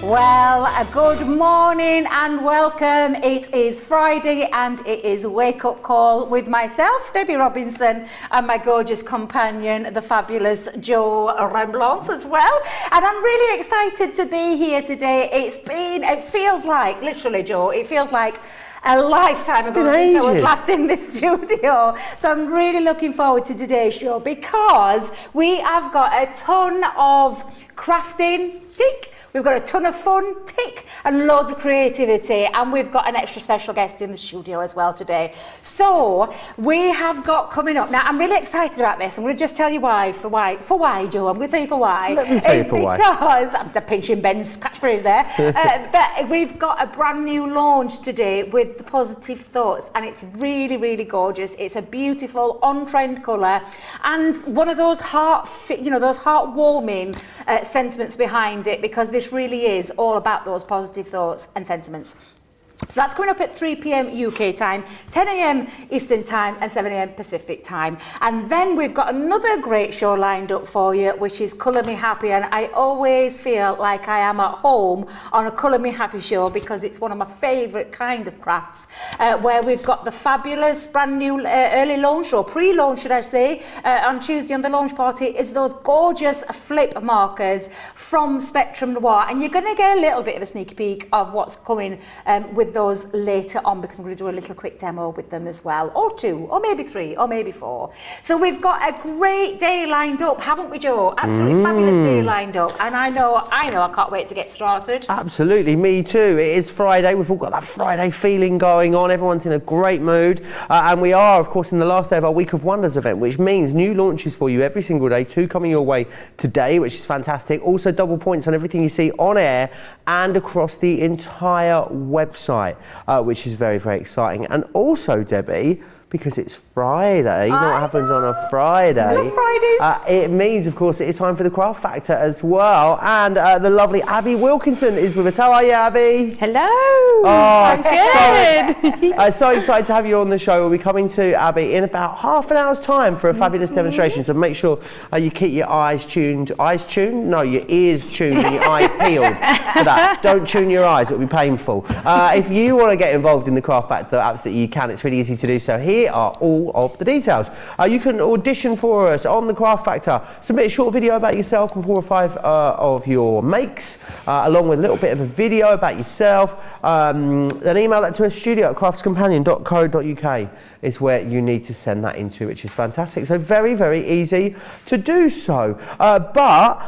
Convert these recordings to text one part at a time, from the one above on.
Well, a good morning and welcome. It is Friday and it is a wake-up call with myself, Debby Robinson, and my gorgeous companion, the fabulous Joe Remblance as well. And I'm really excited to be here today. It feels like, literally, Joe, it feels like a lifetime ago since I was last in this studio. So I'm really looking forward to today's show because we have got a ton of crafting, tick. We've got a ton of fun, tick, and loads of creativity, and we've got an extra special guest in the studio as well today. So we have got coming up now. I'm really excited about this. I'm going to just tell you why. For why, Joe? I'm going to tell you for why. Let me tell you for why. Because I'm pinching Ben's catchphrase there. But we've got a brand new launch today with the Positive Thoughts, and it's really, really gorgeous. It's a beautiful on-trend colour, and one of those heartwarming sentiments behind it, because this really is all about those positive thoughts and sentiments. So that's coming up at 3 p.m. UK time, 10 a.m. Eastern time and 7 a.m. Pacific time. And then we've got another great show lined up for you, which is Colour Me Happy. And I always feel like I am at home on a Colour Me Happy show because it's one of my favourite kind of crafts, where we've got the fabulous brand new early launch, or pre-launch should I say, on Tuesday on the launch party, is those gorgeous flip markers from Spectrum Noir. And you're going to get a little bit of a sneaky peek of what's coming with those later on, because I'm going to do a little quick demo with them as well, or two, or maybe three, or maybe four. So we've got a great day lined up, haven't we, Joe? Absolutely fabulous day lined up, and I know I can't wait to get started. Absolutely, me too. It is Friday. We've all got that Friday feeling going on. Everyone's in a great mood, and we are, of course, in the last day of our Week of Wonders event, which means new launches for you every single day. 2 coming your way today, which is fantastic. Also, double points on everything you see on air and across the entire website. Which is very, very exciting. And also, Debbie, because it's Friday, you know what happens on a Friday? I love Fridays. It means, of course, it is time for the Craft Factor as well. And the lovely Abby Wilkinson is with us. How are you, Abby? Hello. Oh, I'm good. So excited to have you on the show. We'll be coming to Abby in about half an hour's time for a fabulous demonstration. So make sure you keep your eyes tuned. Eyes tuned? No, your ears tuned and your eyes peeled for that. Don't tune your eyes, it'll be painful. If you want to get involved in the Craft Factor, absolutely you can. It's really easy to do so. Here are all of the details. You can audition for us on the Craft Factor. Submit a short video about yourself and 4 or 5 of your makes, along with a little bit of a video about yourself. Then email that to us, studio@craftscompanion.co.uk is where you need to send that into, which is fantastic. So very, very easy to do so. But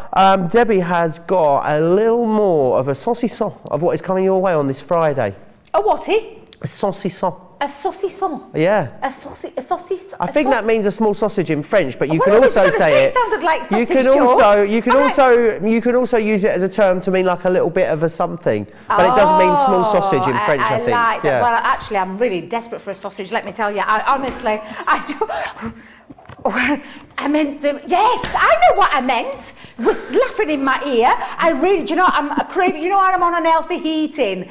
Debbie has got a little more of a saucisson of what is coming your way on this Friday. A whaty? A saucisson. A saucisson. Yeah. A saucisson. I think that means a small sausage in French, but you can also say it. Sounded like sausage, you can also use it as a term to mean like a little bit of a something, but it does mean small sausage in French. I think. Like that. Yeah. Well, actually, I'm really desperate for a sausage. Let me tell you. I do. I meant yes, I know what I meant. Was laughing in my ear. I really, do you know, I'm craving, you know, I'm on a healthy heating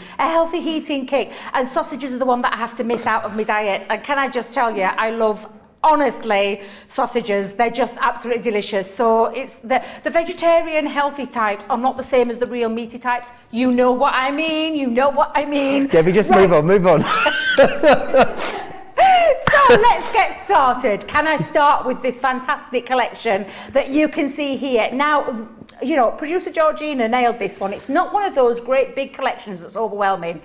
kick, and sausages are the one that I have to miss out of my diet. And can I just tell you, I love, honestly, sausages. They're just absolutely delicious. So it's the vegetarian healthy types are not the same as the real meaty types. You know what I mean. Debbie, just right. move on. So let's get started. Can I start with this fantastic collection that you can see here? Now, you know, producer Georgina nailed this one. It's not one of those great big collections that's overwhelming,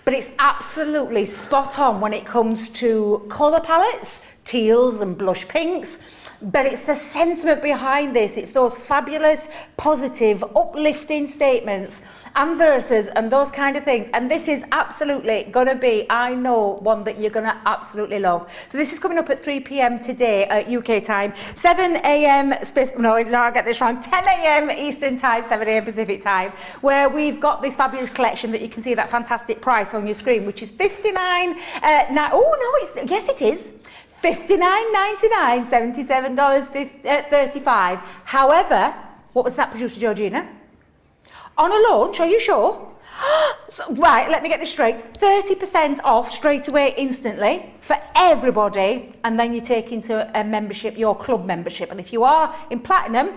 but it's absolutely spot on when it comes to colour palettes, teals and blush pinks. But it's the sentiment behind this. It's those fabulous, positive, uplifting statements and verses and those kind of things. And this is absolutely going to be, I know, one that you're going to absolutely love. So this is coming up at 3 p.m. today at UK time, 7 a.m. No, I get this wrong. 10 a.m. Eastern time, 7 a.m. Pacific time, where we've got this fabulous collection that you can see that fantastic price on your screen, which is $59. Yes, it is. $59.99, $77.35. However, what was that, producer Georgina? On a launch, are you sure? So, right, let me get this straight. 30% off straight away instantly for everybody, and then you take into a membership, your club membership. And if you are in platinum,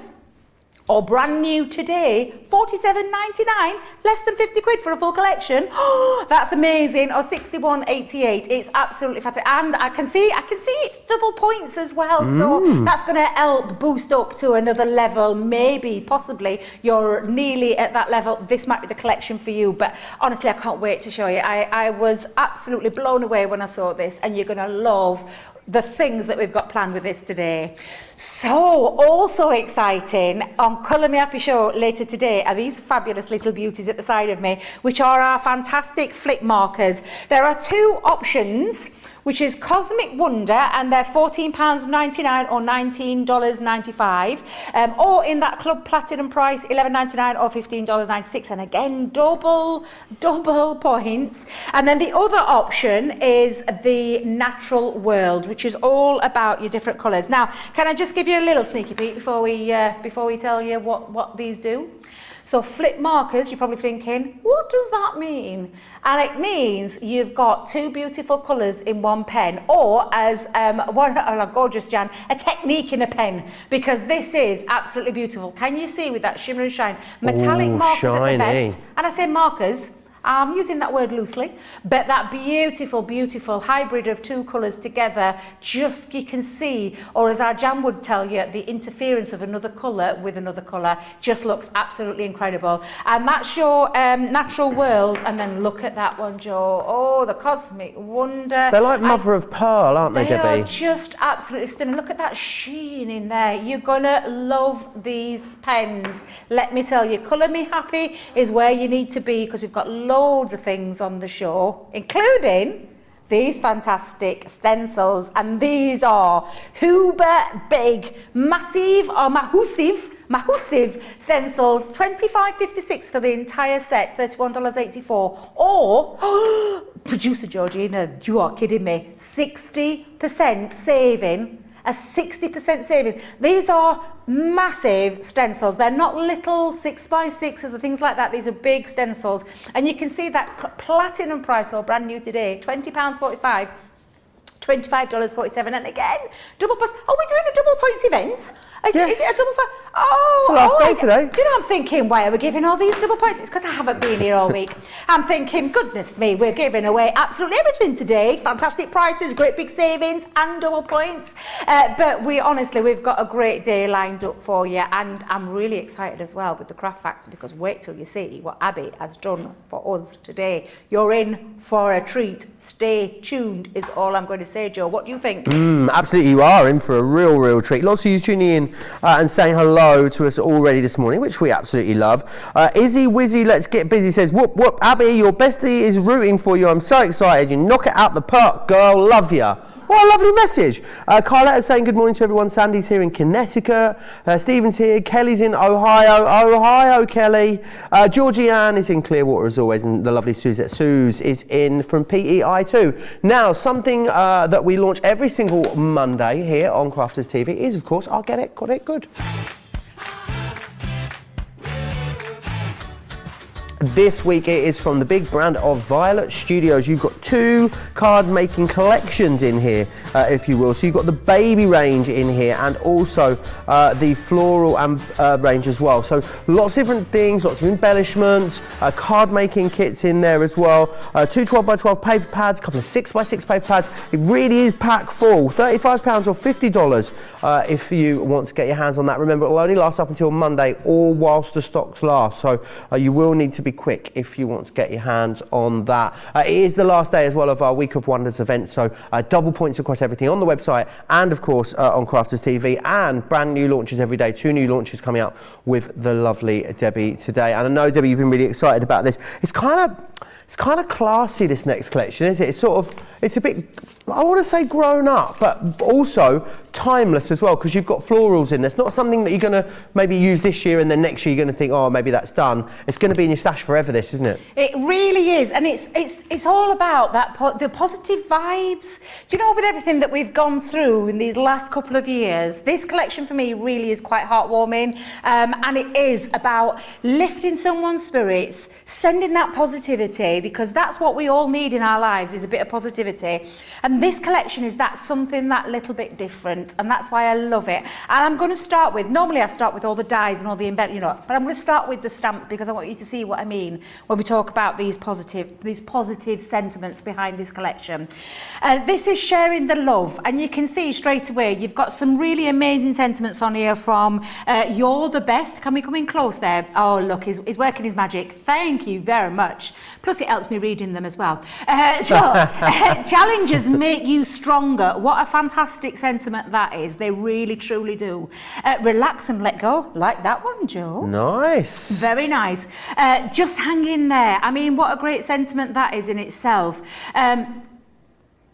or brand new today, £47.99, less than 50 quid for a full collection. Oh, that's amazing. Or £61.88. It's absolutely fantastic. And I can see it's double points as well. So that's going to help boost up to another level. Maybe, possibly, you're nearly at that level. This might be the collection for you. But honestly, I can't wait to show you. I was absolutely blown away when I saw this, and you're going to love the things that we've got planned with this today. So, also exciting, on Colour Me Happy Show later today are these fabulous little beauties at the side of me, which are our fantastic flip markers. There are two options, which is Cosmic Wonder, and they're £14.99 or $19.95, or in that Club Platinum price, $11.99 or $15.96, and again, double points. And then the other option is the Natural World, which is all about your different colours. Now, can I just give you a little sneaky peek before we tell you what these do? So flip markers, you're probably thinking, what does that mean? And it means you've got two beautiful colours in one pen, or as gorgeous Jan, a technique in a pen, because this is absolutely beautiful. Can you see with that shimmer and shine? Metallic markers at the best. And I say markers, I'm using that word loosely, but that beautiful hybrid of two colours together, just you can see, or as our Jan would tell you, the interference of another colour with another colour just looks absolutely incredible. And that's your Natural World, and then look at that one, Joe. Oh, the Cosmic Wonder. They're like mother of pearl, aren't they, Debbie? They are just absolutely stunning. Look at that sheen in there. You're gonna love these pens. Let me tell you, Colour Me Happy is where you need to be, because we've got loads of things on the show, including these fantastic stencils, and these are uber big, massive or massive stencils, $25.56 for the entire set, $31.84, or producer Georgina, you are kidding me, 60% saving. A 60% saving. These are massive stencils. They're not little 6x6s or things like that. These are big stencils. And you can see that platinum price for brand new today, £20.45, $25.47. And again, double points. Are we doing a double points event? Is it a double points? Oh, it's the last day today. Do you know, I'm thinking, why are we giving all these double points? It's because I haven't been here all week. I'm thinking, goodness me, we're giving away absolutely everything today. Fantastic prices, great big savings, and double points. But we've got a great day lined up for you. And I'm really excited as well with the Craft Factor, because wait till you see what Abby has done for us today. You're in for a treat. Stay tuned is all I'm going to say, Joe. What do you think? Absolutely, you are in for a real treat. Lots of you tuning in and saying hello to us already this morning, which we absolutely love. Izzy Wizzy, let's get busy, says, whoop, Abby, your bestie is rooting for you. I'm so excited. You knock it out the park, girl. Love ya. What a lovely message. Carletta's saying good morning to everyone. Sandy's here in Connecticut. Stephen's here. Kelly's in Ohio, Kelly. Georgie Ann is in Clearwater as always, and the lovely Suzette Suze is in from PEI too. Now, something that we launch every single Monday here on Crafters TV is, of course, I'll Get It, Got It Good. This week it is from the big brand of Violet Studios. You've got two card making collections in here, if you will. So you've got the baby range in here, and also the floral and range as well. So lots of different things, lots of embellishments, card making kits in there as well. Two 12x12 paper pads, a couple of 6x6 paper pads. It really is packed full. £35 or $50 if you want to get your hands on that. Remember, it will only last up until Monday, or whilst the stocks last. So you will need to be quick if you want to get your hands on that. It is the last day as well of our Week of Wonders event, so double points across everything on the website, and of course on Crafters TV, and brand new launches every day. 2 new launches coming out with the lovely Debbie today. And I know, Debbie, you've been really excited about this. It's kind of classy, this next collection, isn't it? It's a bit, I want to say grown up, but also timeless as well, because you've got florals in there. It's not something that you're going to maybe use this year and then next year you're going to think, oh, maybe that's done. It's going to be in your stash forever, this, isn't it? It really is, and it's all about about the positive vibes. Do you know, with everything that we've gone through in these last couple of years, this collection for me really is quite heartwarming, and it is about lifting someone's spirits, sending that positivity, because that's what we all need in our lives, is a bit of positivity. And this collection is that something that little bit different, and that's why I love it. And I'm going to start with, normally I start with all the dies and all the but I'm going to start with the stamps, because I want you to see what I mean when we talk about these positive sentiments behind this collection. This is sharing the love, and you can see straight away you've got some really amazing sentiments on here from you're the best. Can we come in close there? Oh look, he's working his magic. Thank you very much. Plus it helps me reading them as well. Challenges make you stronger. What a fantastic sentiment that is. They really truly do. Relax and let go, like that one, Joe. Nice. Very nice. Just hang in there. I mean, what a great sentiment that is in itself.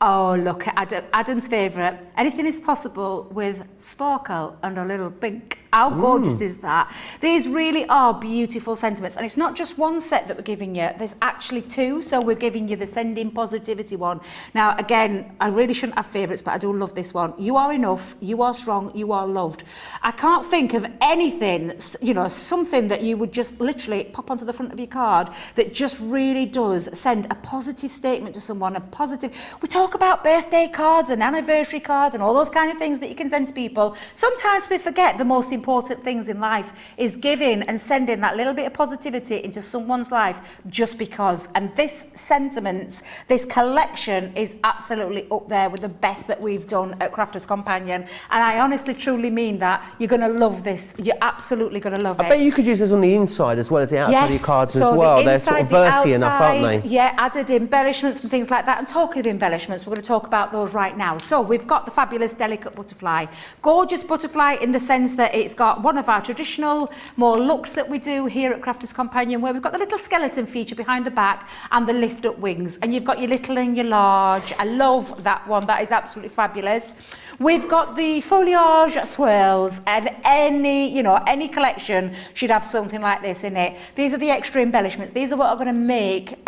Oh, look at Adam's favourite. Anything is possible with sparkle and a little pink. How gorgeous is that? These really are beautiful sentiments. And it's not just one set that we're giving you. There's actually two. So we're giving you the Sending Positivity one. Now, again, I really shouldn't have favourites, but I do love this one. You are enough. You are strong. You are loved. I can't think of anything, something that you would just literally pop onto the front of your card that just really does send a positive statement to someone, a positive. We talk about birthday cards and anniversary cards and all those kind of things that you can send to people. Sometimes we forget the most important things in life is giving and sending that little bit of positivity into someone's life just because. And this sentiment, this collection is absolutely up there with the best that we've done at Crafters Companion. And I honestly, truly mean that. You're going to love this. You're absolutely going to love it. I bet you could use this on the inside as well as the outside of your cards as well. The They're inside, sort of the versy enough, aren't outside, they? Yeah, added embellishments and things like that. And talking of embellishments, we're going to talk about those right now. So we've got the fabulous Delicate Butterfly. Gorgeous butterfly in the sense that it's got one of our traditional more looks that we do here at Crafters Companion, where we've got the little skeleton feature behind the back and the lift up wings, and you've got your little and your large. I love that one. That is absolutely fabulous. We've got the foliage swirls, and any collection should have something like this in it. These are the extra embellishments. These are what are going to make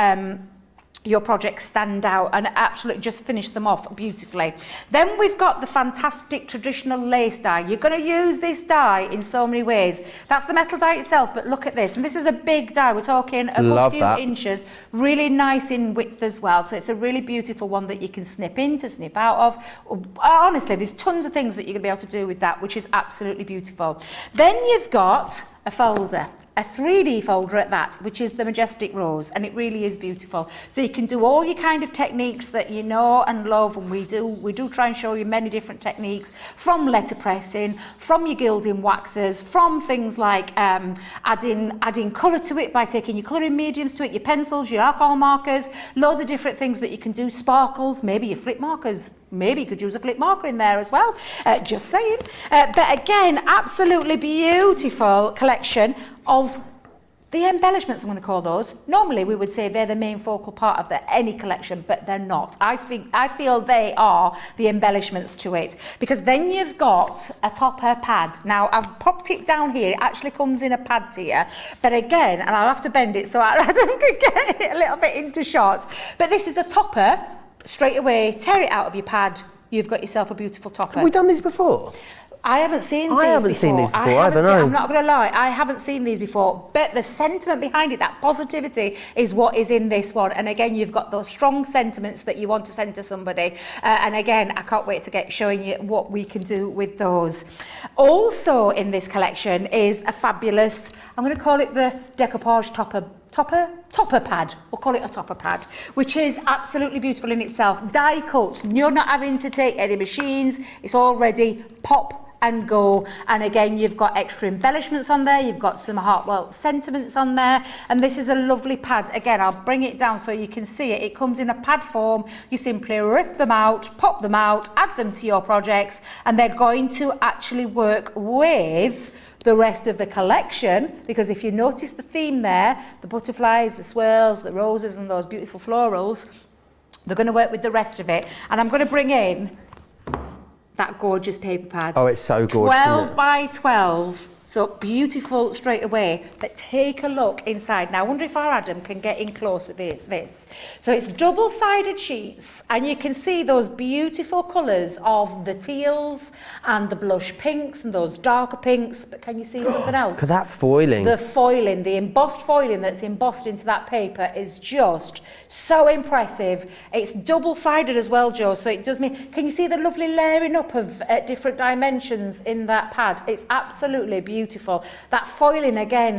your projects stand out and absolutely just finish them off beautifully. Then we've got the fantastic traditional lace die. You're going to use this die in so many ways. That's the metal die itself, but look at this. And this is a big die. We're talking a good few inches. Really nice in width as well. So it's a really beautiful one that you can snip in to snip out of. Honestly, there's tons of things that you're going to be able to do with that, which is absolutely beautiful. Then you've got a folder. A 3D folder at that, which is the Majestic Rose, and it really is beautiful. So you can do all your kind of techniques that you know and love, and we do try and show you many different techniques, from letterpressing, from your gilding waxes, from things like adding colour to it by taking your colouring mediums to it, your pencils, your alcohol markers, loads of different things that you can do, sparkles, maybe your flip markers. Maybe you could use a flip marker in there as well, just saying. But again, absolutely beautiful collection of the embellishments, I'm going to call those. Normally we would say they're the main focal part of any collection, but they're not. I feel they are the embellishments to it, because then you've got a topper pad. Now I've popped it down here. It actually comes in a pad here, but again, and I'll have to bend it so I can get it a little bit into shot. But this is a topper. Straight away, tear it out of your pad. You've got yourself a beautiful topper. Have we done these before? I haven't seen these before. I don't know. I'm not going to lie, I haven't seen these before. But the sentiment behind it, that positivity, is what is in this one. And again, you've got those strong sentiments that you want to send to somebody. And again, I can't wait to get showing you what we can do with those. Also in this collection is a fabulous, I'm going to call it the decoupage topper pad. We'll call it a topper pad, which is absolutely beautiful in itself. Die cut. You're not having to take any machines. It's all ready. Pop and go. And again, you've got extra embellishments on there. You've got some heartfelt sentiments on there. And this is a lovely pad. Again, I'll bring it down so you can see it. It comes in a pad form. You simply rip them out, pop them out, add them to your projects, and they're going to actually work with the rest of the collection, because if you notice the theme there, the butterflies, the swirls, the roses, and those beautiful florals, they're going to work with the rest of it. And I'm going to bring in that gorgeous paper pad. Oh, it's so gorgeous. 12 by 12 So beautiful straight away. But take a look inside. Now I wonder if our Adam can get in close with this. So it's double-sided sheets, and you can see those beautiful colours of the teals and the blush pinks and those darker pinks. But can you see something else? Look at that foiling. The foiling, the embossed foiling that's embossed into that paper is just so impressive. It's double-sided as well, Joe, so it does mean, can you see the lovely layering up of different dimensions in that pad? It's absolutely beautiful. That foiling again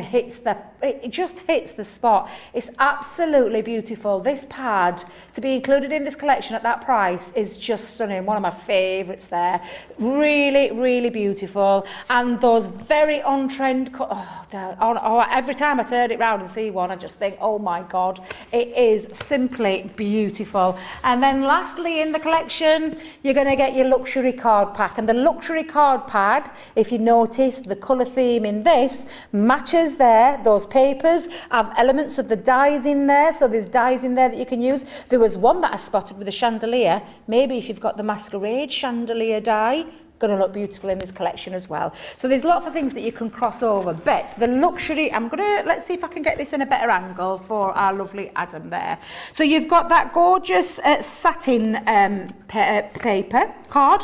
it just hits the spot. It's absolutely beautiful. This pad, to be included in this collection at that price, is just stunning. One of my favourites there. Really, really beautiful. And those very on-trend, every time I turn it round and see one, I just think, oh my God, it is simply beautiful. And then lastly in the collection, you're going to get your luxury card pack. And the luxury card pad, if you notice, the colour theme in this matches there. Those papers have elements of the dies in there, so there's dies in there that you can use. There was one that I spotted with a chandelier. Maybe if you've got the masquerade chandelier die, going to look beautiful in this collection as well. So there's lots of things that you can cross over, but the luxury, let's see if I can get this in a better angle for our lovely Adam there. So you've got that gorgeous satin paper, card,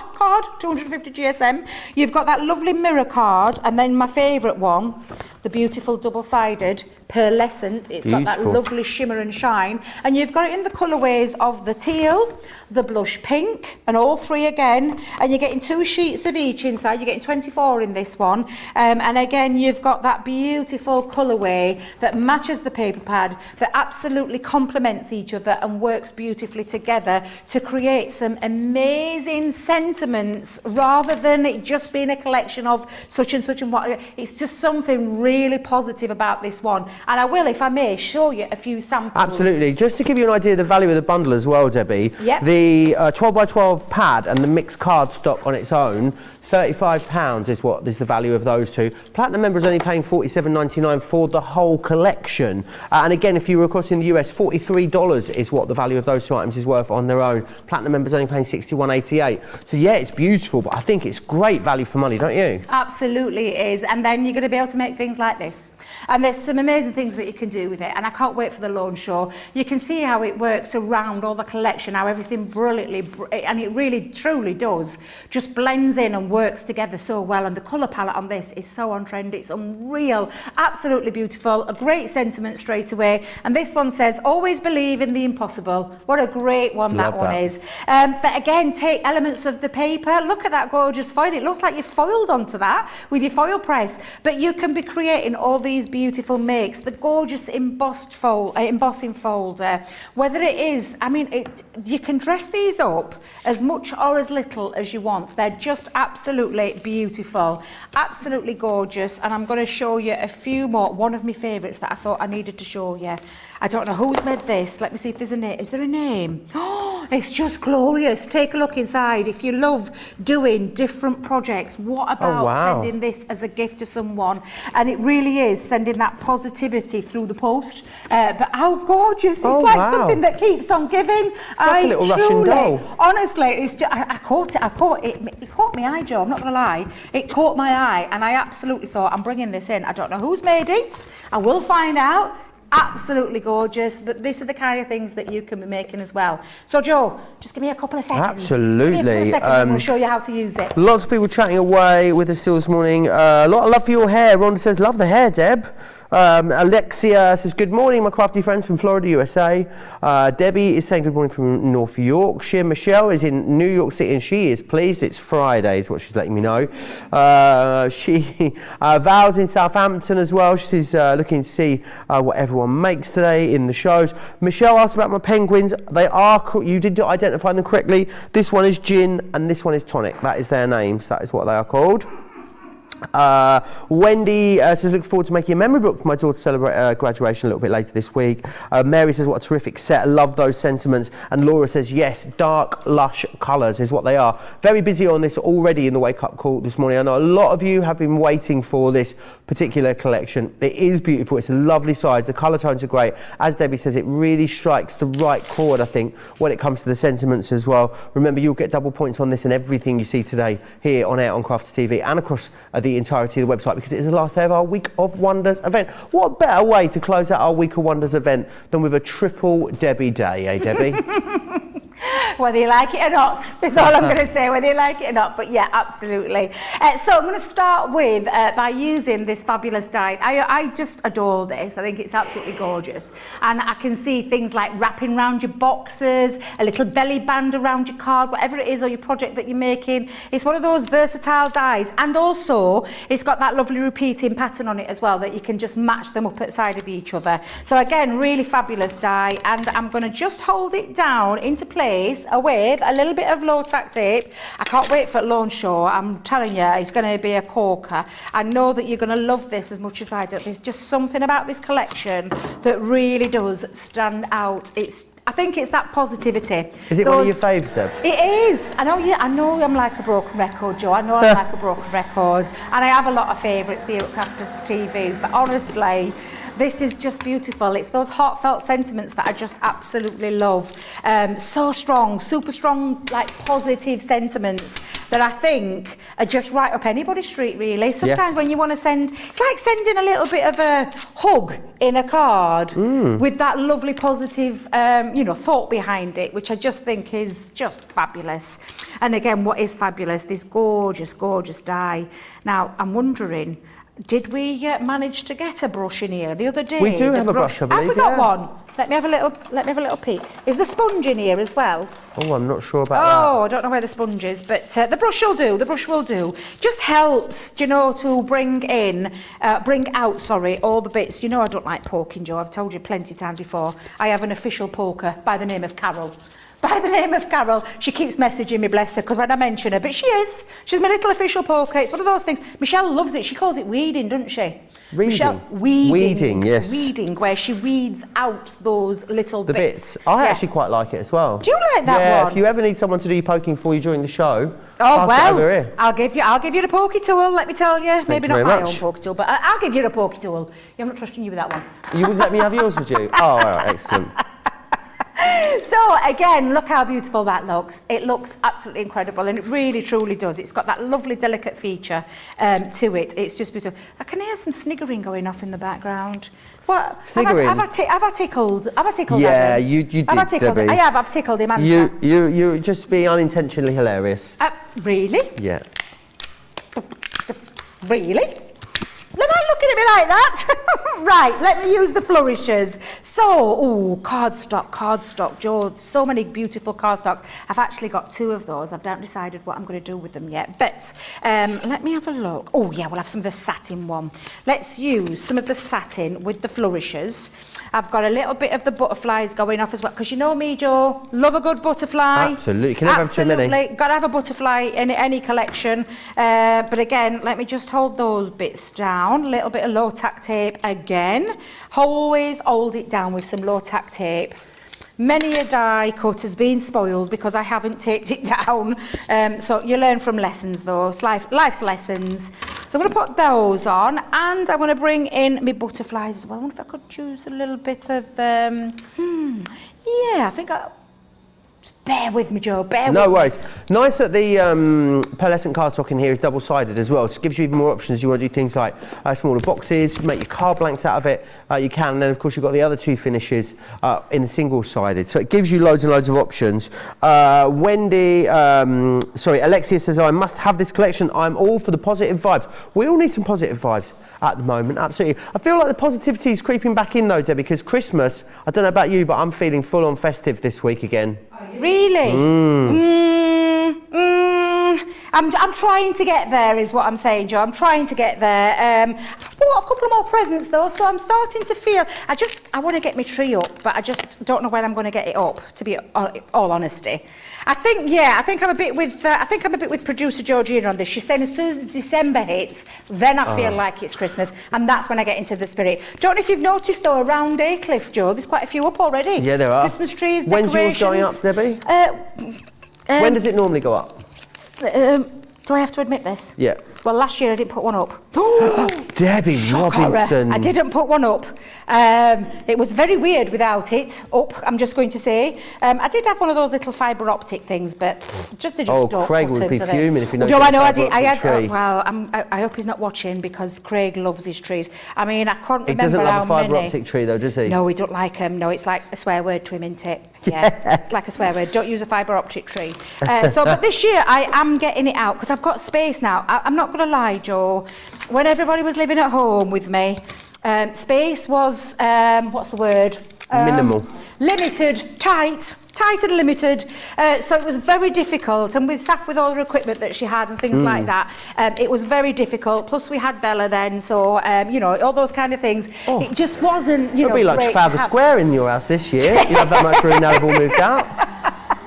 250 GSM. You've got that lovely mirror card, and then my favourite one, the beautiful double-sided pearlescent. It's got that lovely shimmer and shine, and you've got it in the colourways of the teal, the blush pink, and all three again, and you're getting 2 sheets of each inside. You're getting 24 in this one, and again you've got that beautiful colourway that matches the paper pad, that absolutely complements each other and works beautifully together to create some amazing sentiments, rather than it just being a collection of such and such and what. It's just something really positive about this one. And I will, if I may, show you a few samples. Absolutely. Just to give you an idea of the value of the bundle as well, Debbie, yep. The 12 by 12 pad and the mixed card stock on its own, £35 is what is the value of those two. Platinum members only paying $47.99 for the whole collection. And again, if you were across in the US, $43 is what the value of those two items is worth on their own. Platinum members only paying $61.88. So yeah, it's beautiful, but I think it's great value for money, don't you? Absolutely it is. And then you're going to be able to make things like this. And there's some amazing things that you can do with it, and I can't wait for the launch show. You can see how it works around all the collection, how everything brilliantly, and it really truly does, just blends in and works together so well. And the colour palette on this is so on trend, it's unreal, absolutely beautiful, a great sentiment straight away. And this one says, always believe in the impossible. What a great one that one is. But again, take elements of the paper. Look at that gorgeous foil. It looks like you've foiled onto that with your foil press, but you can be creating all these beautiful makes, the gorgeous embossing folder, whether it is, you can dress these up as much or as little as you want. They're just absolutely beautiful, absolutely gorgeous. And I'm going to show you a few more. One of my favourites that I thought I needed to show you. I don't know who's made this. Let me see if there's a name. Is there a name? Oh, it's just glorious. Take a look inside. If you love doing different projects, what about sending this as a gift to someone? And it really is sending that positivity through the post. But how gorgeous. It's like something that keeps on giving. It's like a little Russian doll. Honestly, it's just, I caught it. It caught my eye, Joe. I'm not going to lie. It caught my eye, and I absolutely thought, I'm bringing this in. I don't know who's made it. I will find out. Absolutely gorgeous, but these are the kind of things that you can be making as well. So Joe, just give me a couple of seconds. Absolutely. I'm going to show you how to use it. Lots of people chatting away with us still this morning. A lot of love for your hair. Rhonda says, love the hair, Deb. Alexia says, good morning, my crafty friends from Florida, USA. Debbie is saying good morning from North Yorkshire. Michelle is in New York City and she is pleased. It's Friday is what she's letting me know. Val's in Southampton as well. She's looking to see what everyone makes today in the shows. Michelle asked about my penguins. They are, you did identify them correctly. This one is gin and this one is tonic. That is their names. That is what they are called. Wendy says, look forward to making a memory book for my daughter to celebrate graduation a little bit later this week. Mary says, what a terrific set. I love those sentiments. And Laura says, yes, dark, lush colours is what they are. Very busy on this already in the wake-up call this morning. I know a lot of you have been waiting for this particular collection. It is beautiful. It's a lovely size. The colour tones are great. As Debbie says, it really strikes the right chord, I think, when it comes to the sentiments as well. Remember, you'll get double points on this and everything you see today here on Air on Crafts TV and across the the entirety of the website because it is the last day of our Week of Wonders event. What better way to close out our Week of Wonders event than with a triple Debbie day, eh, Debbie? Whether you like it or not, is all I'm going to say, whether you like it or not, but yeah, absolutely. So I'm going to start with, by using this fabulous dye. I just adore this. I think it's absolutely gorgeous. And I can see things like wrapping around your boxes, a little belly band around your card, whatever it is, or your project that you're making. It's one of those versatile dyes. And also, it's got that lovely repeating pattern on it as well, that you can just match them up at the side of each other. So again, really fabulous dye. And I'm going to just hold it down into place with a little bit of low tack tape. I can't wait for launch show. I'm telling you, it's going to be a corker. I know that you're going to love this as much as I do. There's just something about this collection that really does stand out. I think it's that positivity. Is it one of your faves, Deb? It is. I know I'm like a broken record, Joe. I know I'm like a broken record. And I have a lot of favourites, the Crafters TV. But honestly, this is just beautiful. It's those heartfelt sentiments that I just absolutely love. So strong, super strong, like positive sentiments that I think are just right up anybody's street, really. Sometimes when you want to send, it's like sending a little bit of a hug in a card with that lovely positive, thought behind it, which I just think is just fabulous. And again, what is fabulous? This gorgeous, gorgeous dye. Now, I'm wondering, did we manage to get a brush in here the other day? We do have a brush, I believe. Have we got one? Let me have a little peek. Is the sponge in here as well? Oh, I'm not sure about that. Oh, I don't know where the sponge is, but the brush will do. The brush will do. Just helps, to bring out all the bits. I don't like poking, Joe. I've told you plenty of times before. I have an official poker by the name of Carol. She keeps messaging me, bless her, because when I mention her, but she's my little official poker. It's one of those things. Michelle loves it. She calls it weeding, doesn't she? Reading. Weeding, yes. Weeding, where she weeds out those little bits. I actually quite like it as well. Do you like that one? Yeah, if you ever need someone to do your poking for you during the show, pass it over here. I'll give you the pokey tool, let me tell you. Maybe not my own pokey tool, but I'll give you the pokey tool. I'm not trusting you with that one. You would let me have yours, would you? Oh, all right, excellent. So again, look how beautiful that looks. It looks absolutely incredible, and it really truly does. It's got that lovely delicate feature to it. It's just beautiful. I can hear some sniggering going off in the background. What? Sniggering? Have I tickled Yeah, Adam? you did, Debbie. I have. I've tickled him. You just be unintentionally hilarious. Really? Yeah. Really? They're not looking at me like that. Right, let me use the flourishes. So, cardstock, Joe. So many beautiful cardstocks. I've actually got 2 of those. I've not decided what I'm going to do with them yet. But let me have a look. Oh, yeah, we'll have some of the satin one. Let's use some of the satin with the flourishes. I've got a little bit of the butterflies going off as well. Because you know me, Joe, love a good butterfly. Absolutely. You can never have too many. Got to have a butterfly in any collection. But again, let me just hold those bits down. A little bit of low tack tape again. Always hold it down with some low tack tape. Many a die cut has been spoiled because I haven't taped it down. So you learn from lessons, though. It's life's lessons. So I'm going to put those on, and I'm going to bring in my butterflies as well. I wonder if I could choose a little bit of. Yeah, I think just bear with me, Joe. No worries. Nice that the pearlescent cardstock in here is double-sided as well. So it gives you even more options. You want to do things like smaller boxes, make your card blanks out of it. You can. And then, of course, you've got the other 2 finishes in the single-sided. So it gives you loads and loads of options. Alexia says, I must have this collection. I'm all for the positive vibes. We all need some positive vibes at the moment, absolutely. I feel like the positivity is creeping back in though, Debbie, because Christmas, I don't know about you, but I'm feeling full on festive this week again. Really? I'm trying to get there, is what I'm saying, Joe. I'm trying to get there. I've bought a couple more presents though, so I'm starting to feel. I want to get my tree up, but I just don't know when I'm going to get it up. To be all honesty, I think I'm a bit with producer Georgina on this. She's saying as soon as December hits, then I feel like it's Christmas, and that's when I get into the spirit. Don't know if you've noticed though, around Aycliffe, Joe, there's quite a few up already. Yeah, there are. Christmas trees, When's yours going up, Debbie? When does it normally go up? Do I have to admit this? Yeah. Well, last year I didn't put one up. Debbie Robinson. I didn't put one up. It was very weird without it up, I'm just going to say. I did have one of those little fibre optic things, but they just don't. Craig put would be them, do they? fuming if you know. No, I know. I did. Tree. Well, I hope he's not watching because Craig loves his trees. I mean, I can't remember He doesn't love a fibre many. optic tree though, does he? No, we don't like them. No, it's like a swear word to him, isn't it? Yeah, it's like a swear word. Don't use a fibre optic tree. But this year I am getting it out because I've got space now. I'm not going to lie, Joe. When everybody was living at home with me, space was, what's the word? Minimal. Limited, tight and limited. So it was very difficult. And with Saf, with all the equipment that she had and things like that, it was very difficult. Plus we had Bella then, so, all those kind of things. It just wasn't, It'll be like Trafalgar Square in your house this year. You have that much room now they've all moved out.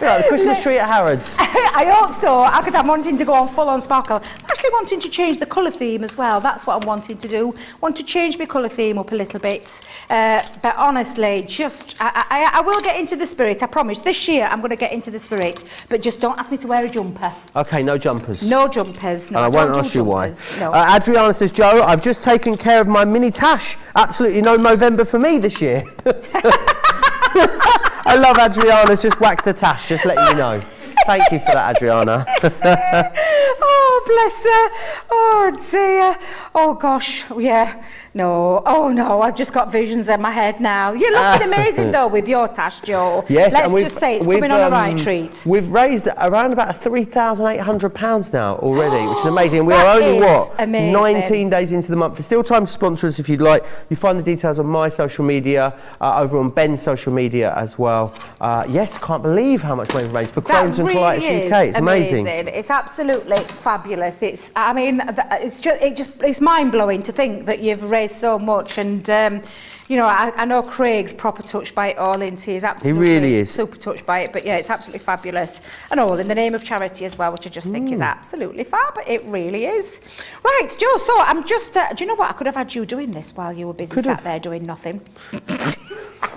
Be like the Christmas tree at Harrods. I hope so, because I'm wanting to go on full on sparkle. I'm actually wanting to change the colour theme as well. That's what I'm wanting to do. Want to change my colour theme up a little bit. But honestly, just I will get into the spirit. I promise. This year I'm going to get into the spirit. But just don't ask me to wear a jumper. Okay, no jumpers. No jumpers. No, and I won't ask you why. No. Adriana says, Joe, I've just taken care of my mini tash. Absolutely no Movember for me this year. I love Adriana's just waxed the tash, just letting you know. Thank you for that, Adriana. Oh, bless her. Oh, dear. Oh, gosh. Yeah. No. Oh, no. I've just got visions in my head now. You're looking amazing, though, with your tash, Joe. Yes. Let's just say it's coming on the right treat. We've raised around about £3,800 now already, which is amazing. And we are only, 19 days into the month. There's still time to sponsor us if you'd like. You find the details on my social media, over on Ben's social media as well. Yes, I can't believe how much we've raised for Crohn's and Colitis UK. It's amazing. It's absolutely fabulous. It's mind-blowing to think that you've raised so much, and I know Craig's proper touched by it all, isn't he? He's absolutely really is super touched by it, but yeah, it's absolutely fabulous, and all in the name of charity as well, which I just think is absolutely fab. It really is. Right, Joe, so I'm just do you know what, I could have had you doing this while you were busy sat there doing nothing.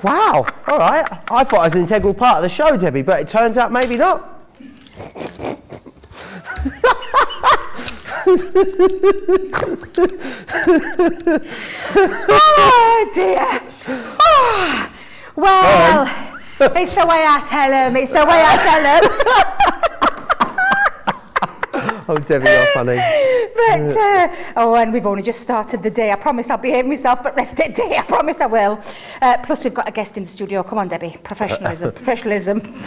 Wow, all right. I thought I was an integral part of the show, Debbie, but it turns out maybe not. Oh dear. Oh, well, it's the way I tell him. It's the way I tell him. Oh, Debbie, you're funny. But, and we've only just started the day. I promise I'll behave myself for the rest of the day. I promise I will. Plus, we've got a guest in the studio. Come on, Debbie. Professionalism.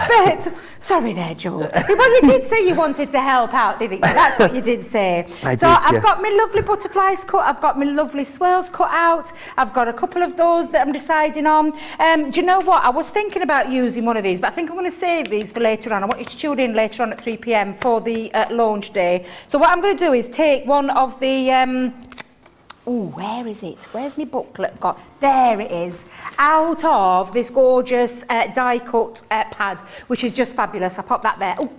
But, sorry there, Joe. Well, you did say you wanted to help out, didn't you? That's what you did say. I've got my lovely butterflies cut. I've got my lovely swirls cut out. I've got a couple of those that I'm deciding on. Do you know what? I was thinking about using one of these, but I think I'm going to save these for later on. I want you to tune in later on at 3 p.m. for the launch day. So what I'm going to do is take one of the... where is it? Where's my booklet got? There it is. Out of this gorgeous die-cut pad, which is just fabulous. I pop that there. Ooh.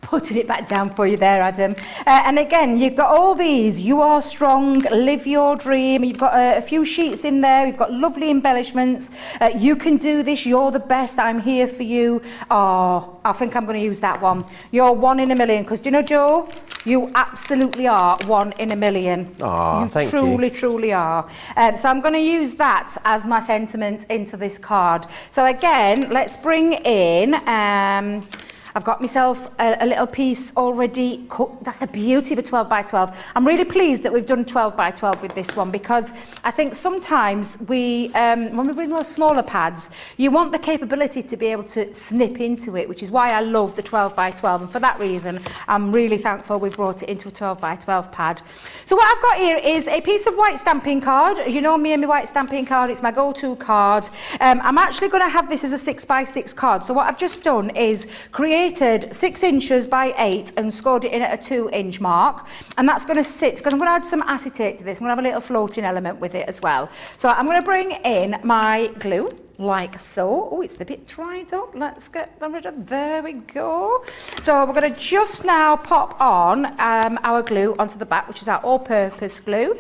Putting it back down for you there, Adam. And again, you've got all these. You are strong, live your dream. You've got a few sheets in there. You've got lovely embellishments. You can do this. You're the best. I'm here for you. Oh, I think I'm going to use that one. You're 1 in a million. Because, do you know, Joe? You absolutely are 1 in a million. Oh, thank you. You truly are. So I'm going to use that as my sentiment into this card. So again, let's bring in... I've got myself a little piece already cut. That's the beauty of a 12 by 12. I'm really pleased that we've done 12 by 12 with this one, because I think sometimes we, when we bring those smaller pads, you want the capability to be able to snip into it, which is why I love the 12 by 12. And for that reason, I'm really thankful we brought it into a 12 by 12 pad. So what I've got here is a piece of white stamping card. You know me and my white stamping card. It's my go-to card. I'm actually going to have this as a 6 by 6 card. So what I've just done is created 6 inches by 8 and scored it in at a 2-inch mark, and that's going to sit, because I'm going to add some acetate to this. I'm going to have a little floating element with it as well. So I'm going to bring in my glue like so. Oh, it's a bit dried up. Let's get rid of, there we go. So we're going to just now pop on our glue onto the back, which is our all-purpose glue,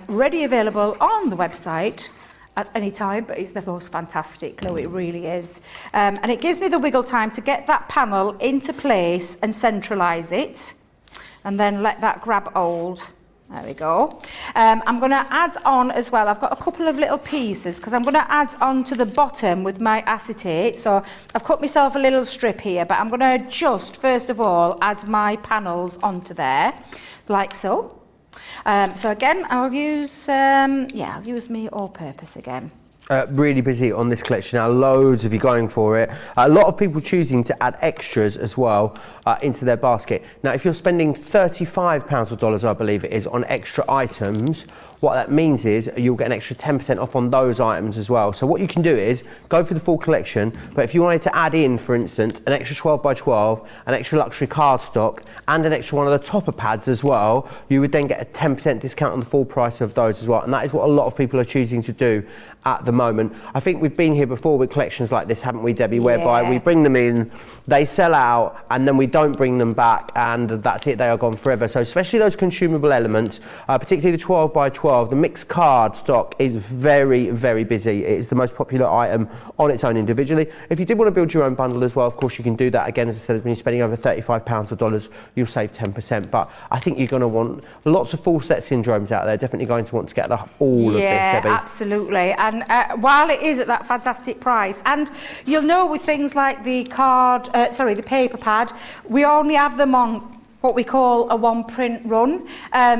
ready available on the website at any time, but it's the most fantastic glue, it really is. And it gives me the wiggle time to get that panel into place and centralise it. and then let that grab hold. There we go. I'm going to add on as well, I've got a couple of little pieces because I'm going to add on to the bottom with my acetate. So I've cut myself a little strip here, but I'm going to just, first of all, add my panels onto there, like so. So again, I'll use my all-purpose again. Really busy on this collection now, loads of you going for it. A lot of people choosing to add extras as well into their basket. Now, if you're spending £35 or dollars, I believe it is, on extra items, what that means is you'll get an extra 10% off on those items as well. So what you can do is go for the full collection, but if you wanted to add in, for instance, an extra 12 by 12, an extra luxury cardstock, and an extra one of the topper pads as well, you would then get a 10% discount on the full price of those as well. And that is what a lot of people are choosing to do at the moment. I think we've been here before with collections like this, haven't we, Debbie? Whereby we bring them in, they sell out, and then we don't bring them back, and that's it, they are gone forever. So especially those consumable elements, particularly the 12 by 12, the mixed card stock is very, very busy. It is the most popular item on its own individually. If you did want to build your own bundle as well, of course you can do that. Again, as I said, when you're spending over £35 or dollars, you'll save 10%. But I think you're going to want lots of full set syndromes out there. Definitely going to want to get all of this, Debbie. Yeah, absolutely. And while it is at that fantastic price, and you'll know with things like the the paper pad, we only have them on what we call a one print run.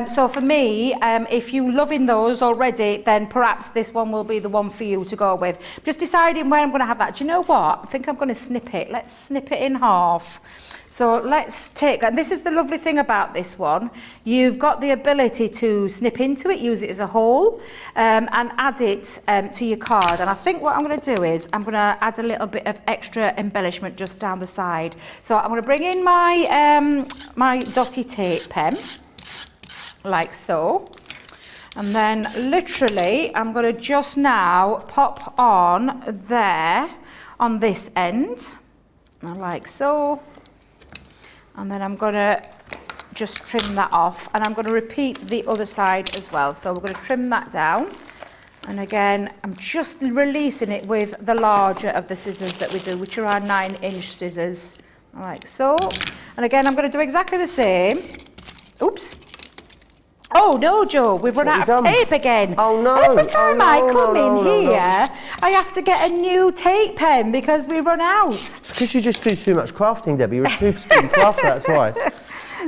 So for me, if you're loving those already, then perhaps this one will be the one for you to go with. Just deciding where I'm going to have that. Do you know what? I think I'm going to snip it. Let's snip it in half. So let's take, and this is the lovely thing about this one, you've got the ability to snip into it, use it as a hole, and add it to your card. And I think what I'm going to do is I'm going to add a little bit of extra embellishment just down the side. So I'm going to bring in my my dotty tape pen, like so. And then literally I'm going to just now pop on there on this end, like so. And then I'm going to just trim that off, and I'm going to repeat the other side as well. So we're going to trim that down, and again I'm just releasing it with the larger of the scissors that we do, which are our 9-inch scissors, like so. And again I'm going to do exactly the same. Oops. Oh no, Joe, we've run out of tape again. Oh no. Every time I come in here, I have to get a new tape pen because we run out. It's because you just do too much crafting, Debbie. You're a super skilled crafter, that's why.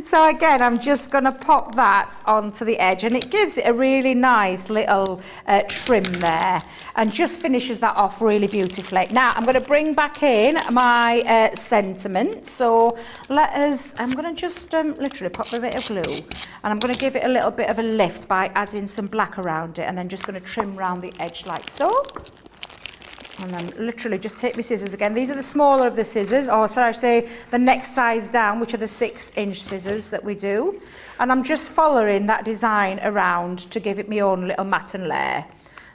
So again, I'm just going to pop that onto the edge, and it gives it a really nice little trim there, and just finishes that off really beautifully. Now I'm going to bring back in my sentiment. So I'm going to just literally pop a bit of glue, and I'm going to give it a little bit of a lift by adding some black around it, and then just going to trim around the edge like so. And then literally just take my scissors again. These are the smaller of the scissors, or sorry, I say the next size down, which are the 6-inch scissors that we do. And I'm just following that design around to give it my own little matten layer.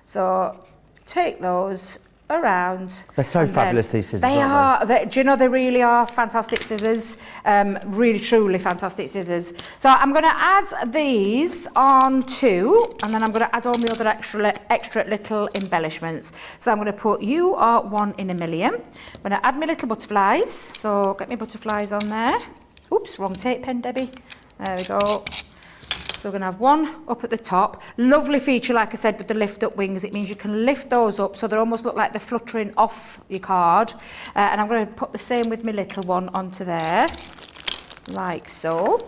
So take those around. They're so fabulous, these scissors, aren't they? Do you know, they really are fantastic scissors. Really, truly fantastic scissors. So I'm going to add these on too, and then I'm going to add all my other extra little embellishments. So I'm going to put "You Are One in a Million." I'm going to add my little butterflies. So get my butterflies on there. Oops, wrong tape pen, Debbie. There we go. So we're going to have one up at the top. Lovely feature, like I said, with the lift up wings. It means you can lift those up so they almost look like they're fluttering off your card. And I'm going to put the same with my little one onto there, like so.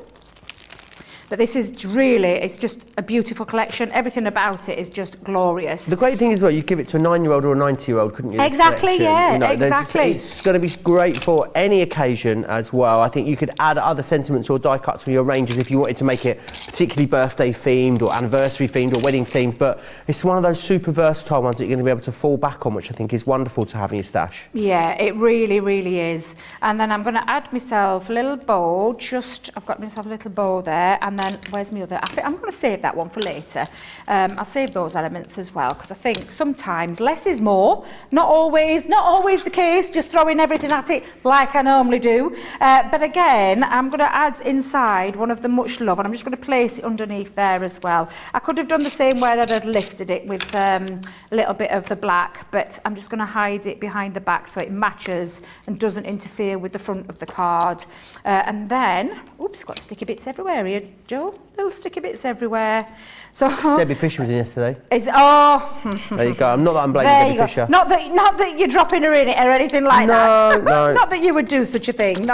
But this is really, it's just a beautiful collection. Everything about it is just glorious. The great thing is, well, you give it to a 9-year-old or a 90-year-old, couldn't you? Exactly, yeah, exactly. It's going to be great for any occasion as well. I think you could add other sentiments or die cuts for your ranges if you wanted to make it particularly birthday themed or anniversary themed or wedding themed. But it's one of those super versatile ones that you're going to be able to fall back on, which I think is wonderful to have in your stash. Yeah, it really, really is. And then I'm going to add myself a little bow. I've got myself a little bow there, and then then where's my other? I'm going to save that one for later. I'll save those elements as well, because I think sometimes less is more. Not always the case, just throwing everything at it like I normally do. But again, I'm going to add inside one of the Much Love, and I'm just going to place it underneath there as well. I could have done the same way that I'd lifted it with a little bit of the black, but I'm just going to hide it behind the back so it matches and doesn't interfere with the front of the card. And then, oops, got sticky bits everywhere here, Joe. Little sticky bits everywhere. So Debbie Fisher was in yesterday. There you go. Not that I'm blaming Debbie Fisher. Not that you're dropping her in it or anything like that. No. Not that you would do such a thing.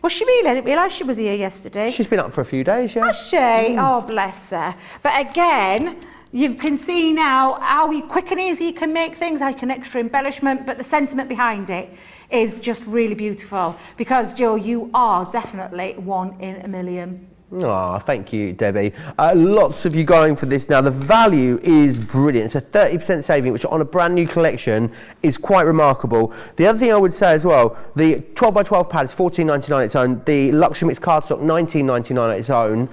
Was she really? I didn't realise she was here yesterday. She's been up for a few days, yeah. Was she? Oh, bless her. But again, you can see now how quick and easy you can make things, like an extra embellishment, but the sentiment behind it is just really beautiful. Because, Joe, you are definitely one in a million. Oh, thank you, Debbie. Lots of you going for this now. The value is brilliant. It's a 30% saving, which on a brand new collection is quite remarkable. The other thing I would say as well, the 12 by 12 pad is $14.99 on its own. The luxury mix cardstock, $19.99 on its own.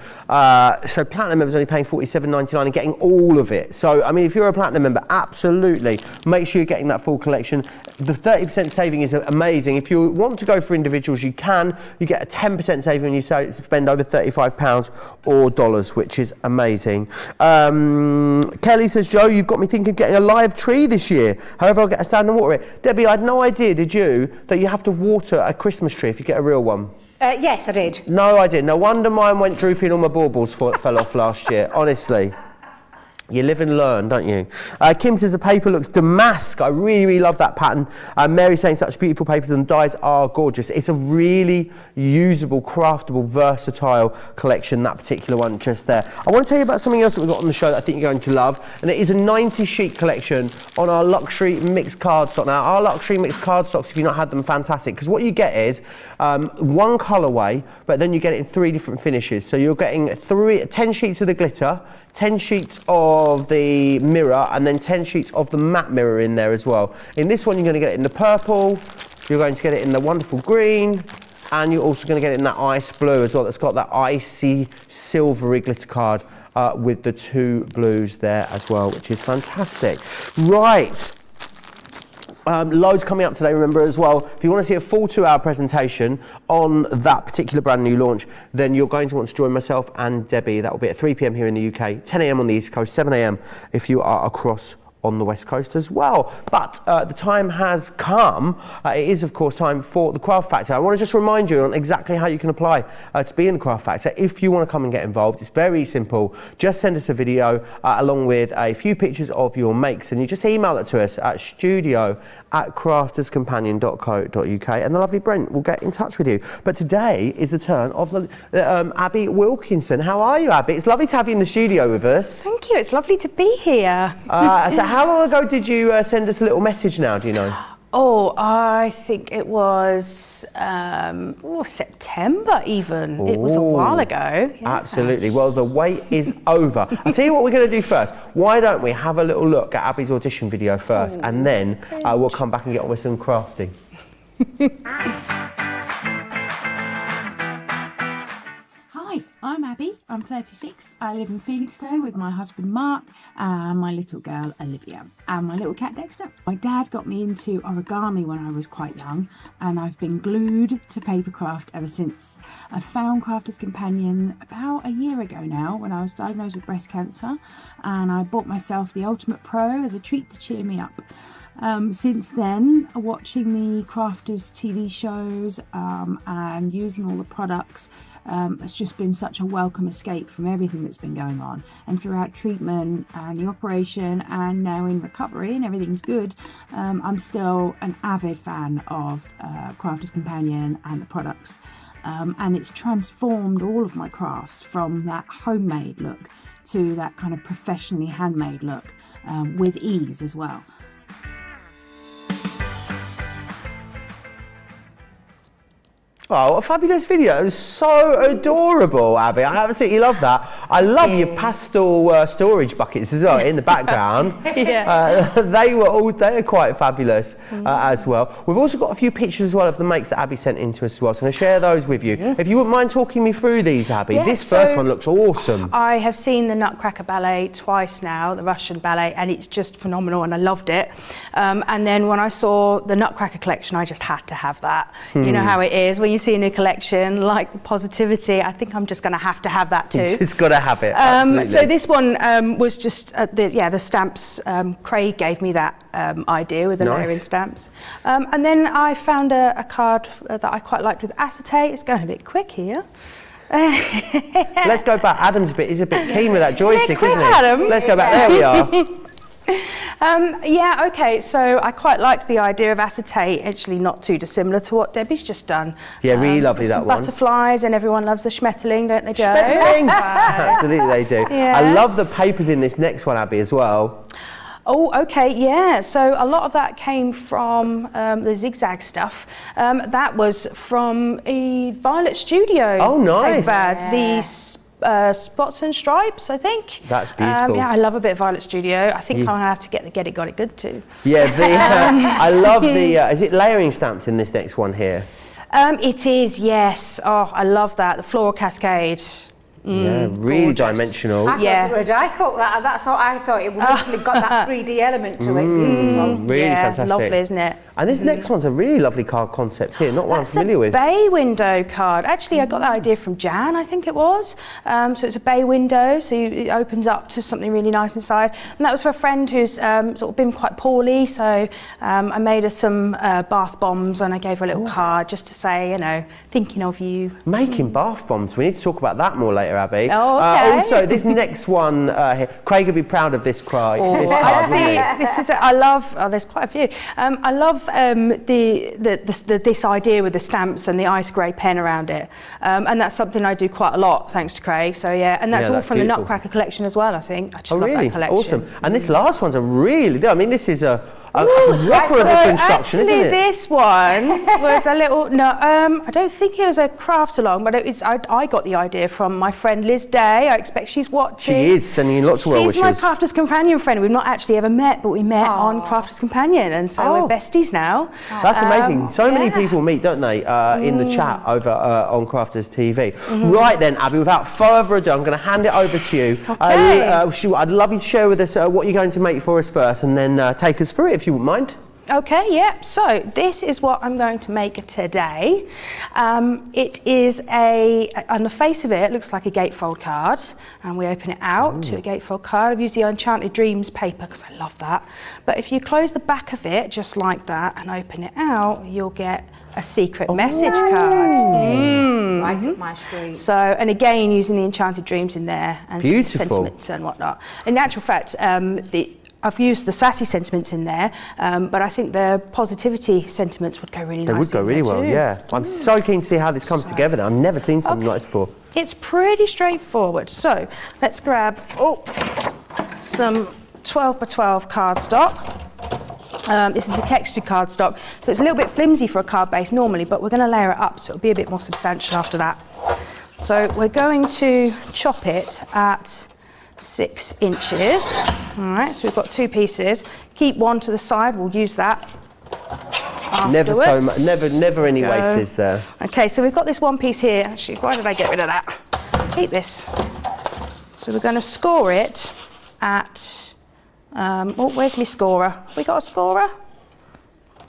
So platinum members only paying $47.99 and getting all of it. So, I mean, if you're a platinum member, absolutely make sure you're getting that full collection. The 30% saving is amazing. If you want to go for individuals, you can. You get a 10% saving when you spend over £35 or dollars, which is amazing. Kelly says, Joe, you've got me thinking of getting a live tree this year. However, I'll get a stand and water it. Debbie, I had no idea, did you, that you have to water a Christmas tree if you get a real one? Yes, I did. No, I didn't. No wonder mine went droopy and all my baubles fell off last year, honestly. You live and learn, don't you? Kim says the paper looks damask. I really, really love that pattern. Mary's saying such beautiful papers and dyes are gorgeous. It's a really usable, craftable, versatile collection, that particular one just there. I want to tell you about something else that we've got on the show that I think you're going to love, and it is a 90 sheet collection on our luxury mixed cardstock. Now, our luxury mixed cardstocks, if you've not had them, fantastic, because what you get is one colourway, but then you get it in 3 different finishes. So you're getting 10 sheets of the glitter, 10 sheets of the mirror, and then 10 sheets of the matte mirror in there as well. In this one, you're going to get it in the purple, you're going to get it in the wonderful green, and you're also going to get it in that ice blue as well. That's got that icy silvery glitter card with the 2 blues there as well, which is fantastic. Right. Loads coming up today, remember as well, if you want to see a full 2-hour presentation on that particular brand new launch, then you're going to want to join myself and Debbie. That will be at 3 p.m. here in the UK, 10 a.m. on the East Coast, 7 a.m. if you are across on the West Coast as well. But the time has come. It is, of course, time for the Craft Factor. I want to just remind you on exactly how you can apply to be in the Craft Factor. If you want to come and get involved, it's very simple. Just send us a video along with a few pictures of your makes, and you just email it to us at studio@crafterscompanion.co.uk, and the lovely Brent will get in touch with you. But today is the turn of Abby Wilkinson. How are you, Abby? It's lovely to have you in the studio with us. Thank you, it's lovely to be here. So how long ago did you send us a little message now, do you know? Oh, I think it was September even. It was a while ago. Yeah. Absolutely. Well, the wait is over. I'll tell you what we're going to do first. Why don't we have a little look at Abby's audition video first, and then we'll come back and get on with some crafting. Hi, I'm Abby. I'm 36. I live in Felixstowe with my husband Mark and my little girl Olivia and my little cat Dexter. My dad got me into origami when I was quite young, and I've been glued to papercraft ever since. I found Crafters Companion about a year ago now when I was diagnosed with breast cancer, and I bought myself the Ultimate Pro as a treat to cheer me up. Since then, watching the Crafters TV shows and using all the products, it's just been such a welcome escape from everything that's been going on. And throughout treatment and the operation and now in recovery and everything's good, I'm still an avid fan of Crafters Companion and the products. And it's transformed all of my crafts from that homemade look to that kind of professionally handmade look with ease as well. Oh, what a fabulous video. It was so adorable, Abby. I absolutely love that. I love your pastel storage buckets as well in the background. Yeah. They are quite fabulous as well. We've also got a few pictures as well of the makes that Abby sent in to us as well, so I'm going to share those with you. If you wouldn't mind talking me through these, Abby. Yeah, This first one looks awesome. I have seen the Nutcracker Ballet twice now, the Russian ballet, and it's just phenomenal and I loved it. And then when I saw the Nutcracker collection, I just had to have that. You know how it is when you see a new collection, like the positivity, I think I'm just going to have that too. It's got to have it, absolutely. So this one was just, the stamps, Craig gave me that idea with the layering stamps. And then I found a card that I quite liked with acetate. It's going a bit quick here. Let's go back. Adam's he's a bit keen with that joystick, isn't he? Adam. Let's go back. There we are. Yeah, okay, so I quite liked the idea of acetate, actually not too dissimilar to what Debbie's just done. Yeah, really lovely, that some one. Butterflies, and everyone loves the schmetterling, don't they, Joe? Schmetterlings! Absolutely they do. Yes. I love the papers in this next one, Abby, as well. Oh, okay, yeah. So a lot of that came from the zigzag stuff. That was from a Violet Studio. Oh, nice. Paper, the spots and stripes, I think. That's beautiful. Yeah, I love a bit of Violet Studio. I think I'm gonna have to get it got it good too. Yeah, I love the. Is it layering stamps in this next one here? It is, yes. Oh, I love that. The floral cascade. Yeah, really gorgeous. dimensional. I thought it were a die cut. That's what I thought. It literally got that 3D element to it. Beautiful. Really fantastic. Lovely, isn't it? And this next one's a really lovely card concept here, not one I'm familiar with. Bay window card. Actually, I got that idea from Jan, I think it was. So it's a bay window, so it opens up to something really nice inside. And that was for a friend who's sort of been quite poorly, so I made her some bath bombs and I gave her a little card just to say, you know, thinking of you. Making bath bombs. We need to talk about that more later, Abby. Oh, okay. Also, this next one here, Craig would be proud of this card. I love. Oh, there's quite a few. I love this idea with the stamps and the ice grey pen around it, and that's something I do quite a lot, thanks to Craig. So yeah, and that's all from beautiful. the Nutcracker collection as well. I think I just love really? that collection. Awesome. And this last one's a really. I mean, this is a rocker of a construction, isn't it? This one was a little. No, I don't think it was a craft along, but it was. I got the idea from my friend Liz Day. I expect she's watching. She is sending you lots of well wishes. She's my Crafters Companion friend. We've not actually ever met, but we met on Crafters Companion, and so we're besties now. That's amazing. So many people meet, don't they, in the chat over on Crafters TV. Right then, Abby, without further ado, I'm going to hand it over to you. Okay. I'd love you to share with us what you're going to make for us first, and then take us through it if you wouldn't mind. Okay, yeah, so this is what I'm going to make today. It is on the face of it looks like a gatefold card, and we open it out to a gatefold card. I've used the Enchanted Dreams paper because I love that. But if you close the back of it just like that and open it out, you'll get a secret message card. Right up my street. So, and again, using the Enchanted Dreams in there and some Beautiful. sentiments and whatnot. In actual fact, I've used the sassy sentiments in there, but I think the positivity sentiments would go really nicely. They would go really well, yeah. I'm so keen to see how this comes together now. I've never seen something like this before. It's pretty straightforward. So let's grab some 12 by 12 cardstock. This is a textured cardstock, so it's a little bit flimsy for a card base normally, but we're going to layer it up so it'll be a bit more substantial after that. So we're going to chop it at 6 inches. All right, so we've got 2 pieces. Keep one to the side, we'll use that Never so afterwards. much, never any waste is there. Okay, so we've got this one piece here. Actually, why did I get rid of that? Keep this. So we're going to score it at, where's my scorer? We got a scorer?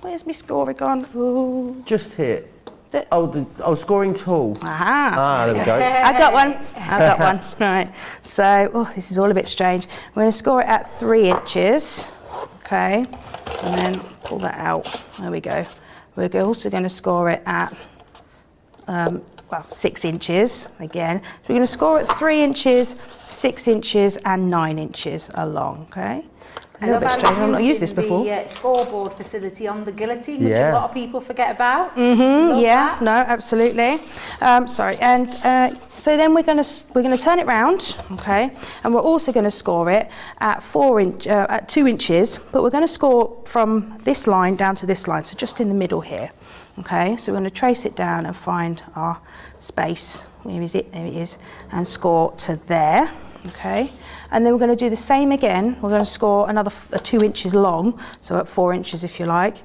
Where's my scorer gone? Ooh. Just here. Scoring tool. Aha. There we go. I got one. Right. So, this is all a bit strange. We're going to score it at 3 inches. Okay. And then pull that out. There we go. We're also going to score it at, 6 inches again. So we're going to score at 3 inches, 6 inches, and 9 inches along. Okay. A little bit strange. I've not used this using before. the scoreboard facility on the guillotine, which Yeah. a lot of people forget about. Yeah, no, absolutely. Sorry, and so then we're going to turn it round, okay, and we're also going to score it at 2 inches, but we're going to score from this line down to this line, so just in the middle here, okay. So we're going to trace it down and find our space. Where is it? There it is, and score to there, okay. And then we're going to do the same again. We're going to score another 2 inches long, so at 4 inches if you like,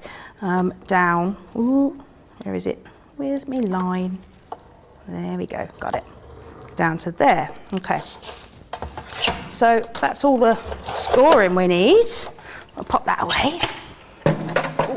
down. Ooh, where is it? Where's my line? There we go, got it. Down to there, okay. So that's all the scoring we need. I'll pop that away.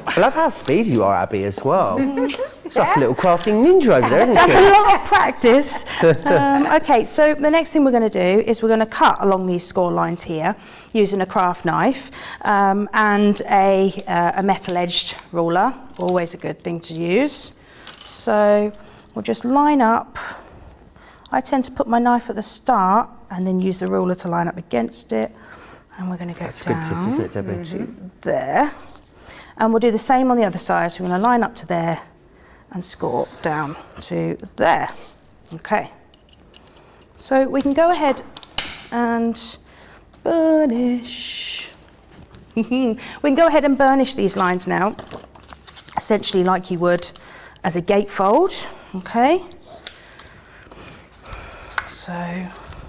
I love how speedy you are, Abby, as well. It's like a little crafting ninja over there, isn't Done it? a lot of practice. Okay, so the next thing we're going to do is we're going to cut along these score lines here using a craft knife and a metal-edged ruler. Always a good thing to use. So we'll just line up. I tend to put my knife at the start and then use the ruler to line up against it. And we're going to go That's a good tip, down isn't it, Debbie? to there. And we'll do the same on the other side. So we're going to line up to there and score down to there. Okay. So we can go ahead and burnish. We can go ahead and burnish these lines now, essentially like you would as a gatefold. Okay. So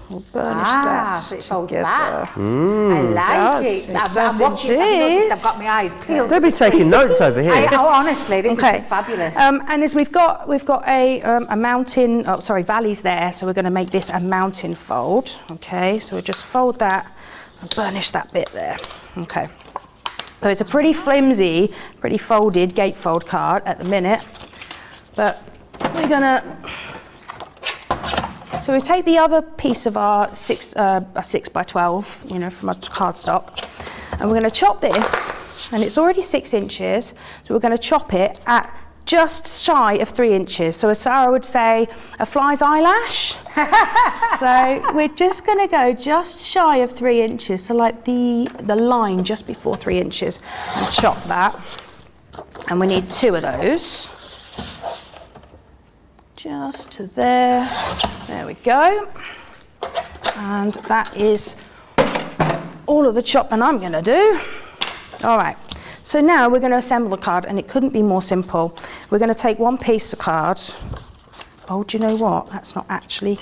we'll burnish that So it folds together. back. I like it. I'm watching. I've noticed I've got my eyes peeled. Debbie's taking notes over here. Honestly, this is just fabulous. And as we've got a mountain, valleys there, so we're going to make this a mountain fold. Okay, so we'll just fold that and burnish that bit there. Okay. So it's a pretty flimsy, pretty folded gatefold card at the minute, but we're gonna. So we take the other piece of our 6 by 12, from our cardstock, and we're going to chop this, and it's already 6 inches, so we're going to chop it at just shy of 3 inches. So as Sarah would say, a fly's eyelash. So we're just going to go just shy of 3 inches, so like the line just before 3 inches, and chop that. And we need 2 of those. Just to there. There we go. And that is all of the chopping I'm going to do. All right. So now we're going to assemble the card, and it couldn't be more simple. We're going to take one piece of card. Oh, do you know what? That's not actually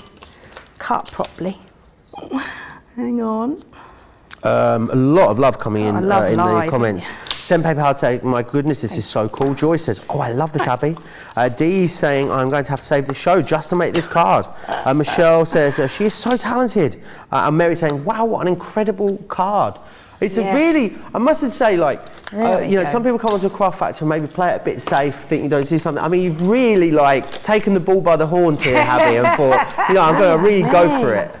cut properly. Hang on. A lot of love coming in I love in live, the comments. Send Paper Hard say, my goodness, this is so cool. Joy says, oh, I love this, Abby. Dee saying, I'm going to have to save the show just to make this card. Michelle says, she is so talented. And Mary saying, wow, what an incredible card. It's a really, I must say, like, some people come onto a craft factory and maybe play it a bit safe, think you don't do something. I mean, you've really, taken the bull by the horns here, Abby, and thought, I'm going to really go for it.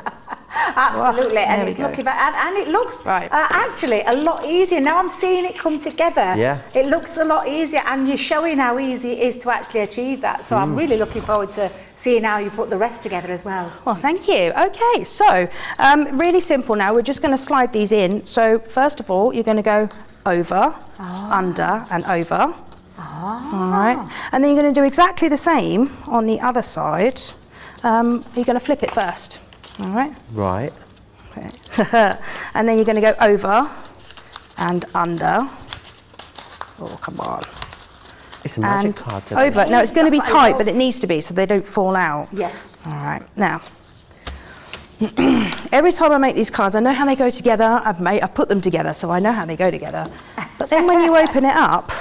Absolutely, and it's looking and it looks actually a lot easier now. I'm seeing it come together. Yeah, it looks a lot easier, and you're showing how easy it is to actually achieve that. So I'm really looking forward to seeing how you put the rest together as well. Well, thank you. Okay, so really simple now. We're just going to slide these in. So first of all, you're going to go over, under, and over. All right, and then you're going to do exactly the same on the other side. You're going to flip it first. All right. Right. Okay. And then you're going to go over and under. Oh, come on. It's a magic card. Over. Now it's going to be tight, but it needs to be so they don't fall out. Yes. All right. Now, every time I make these cards, I know how they go together. I've put them together, so I know how they go together. But then when you open it up,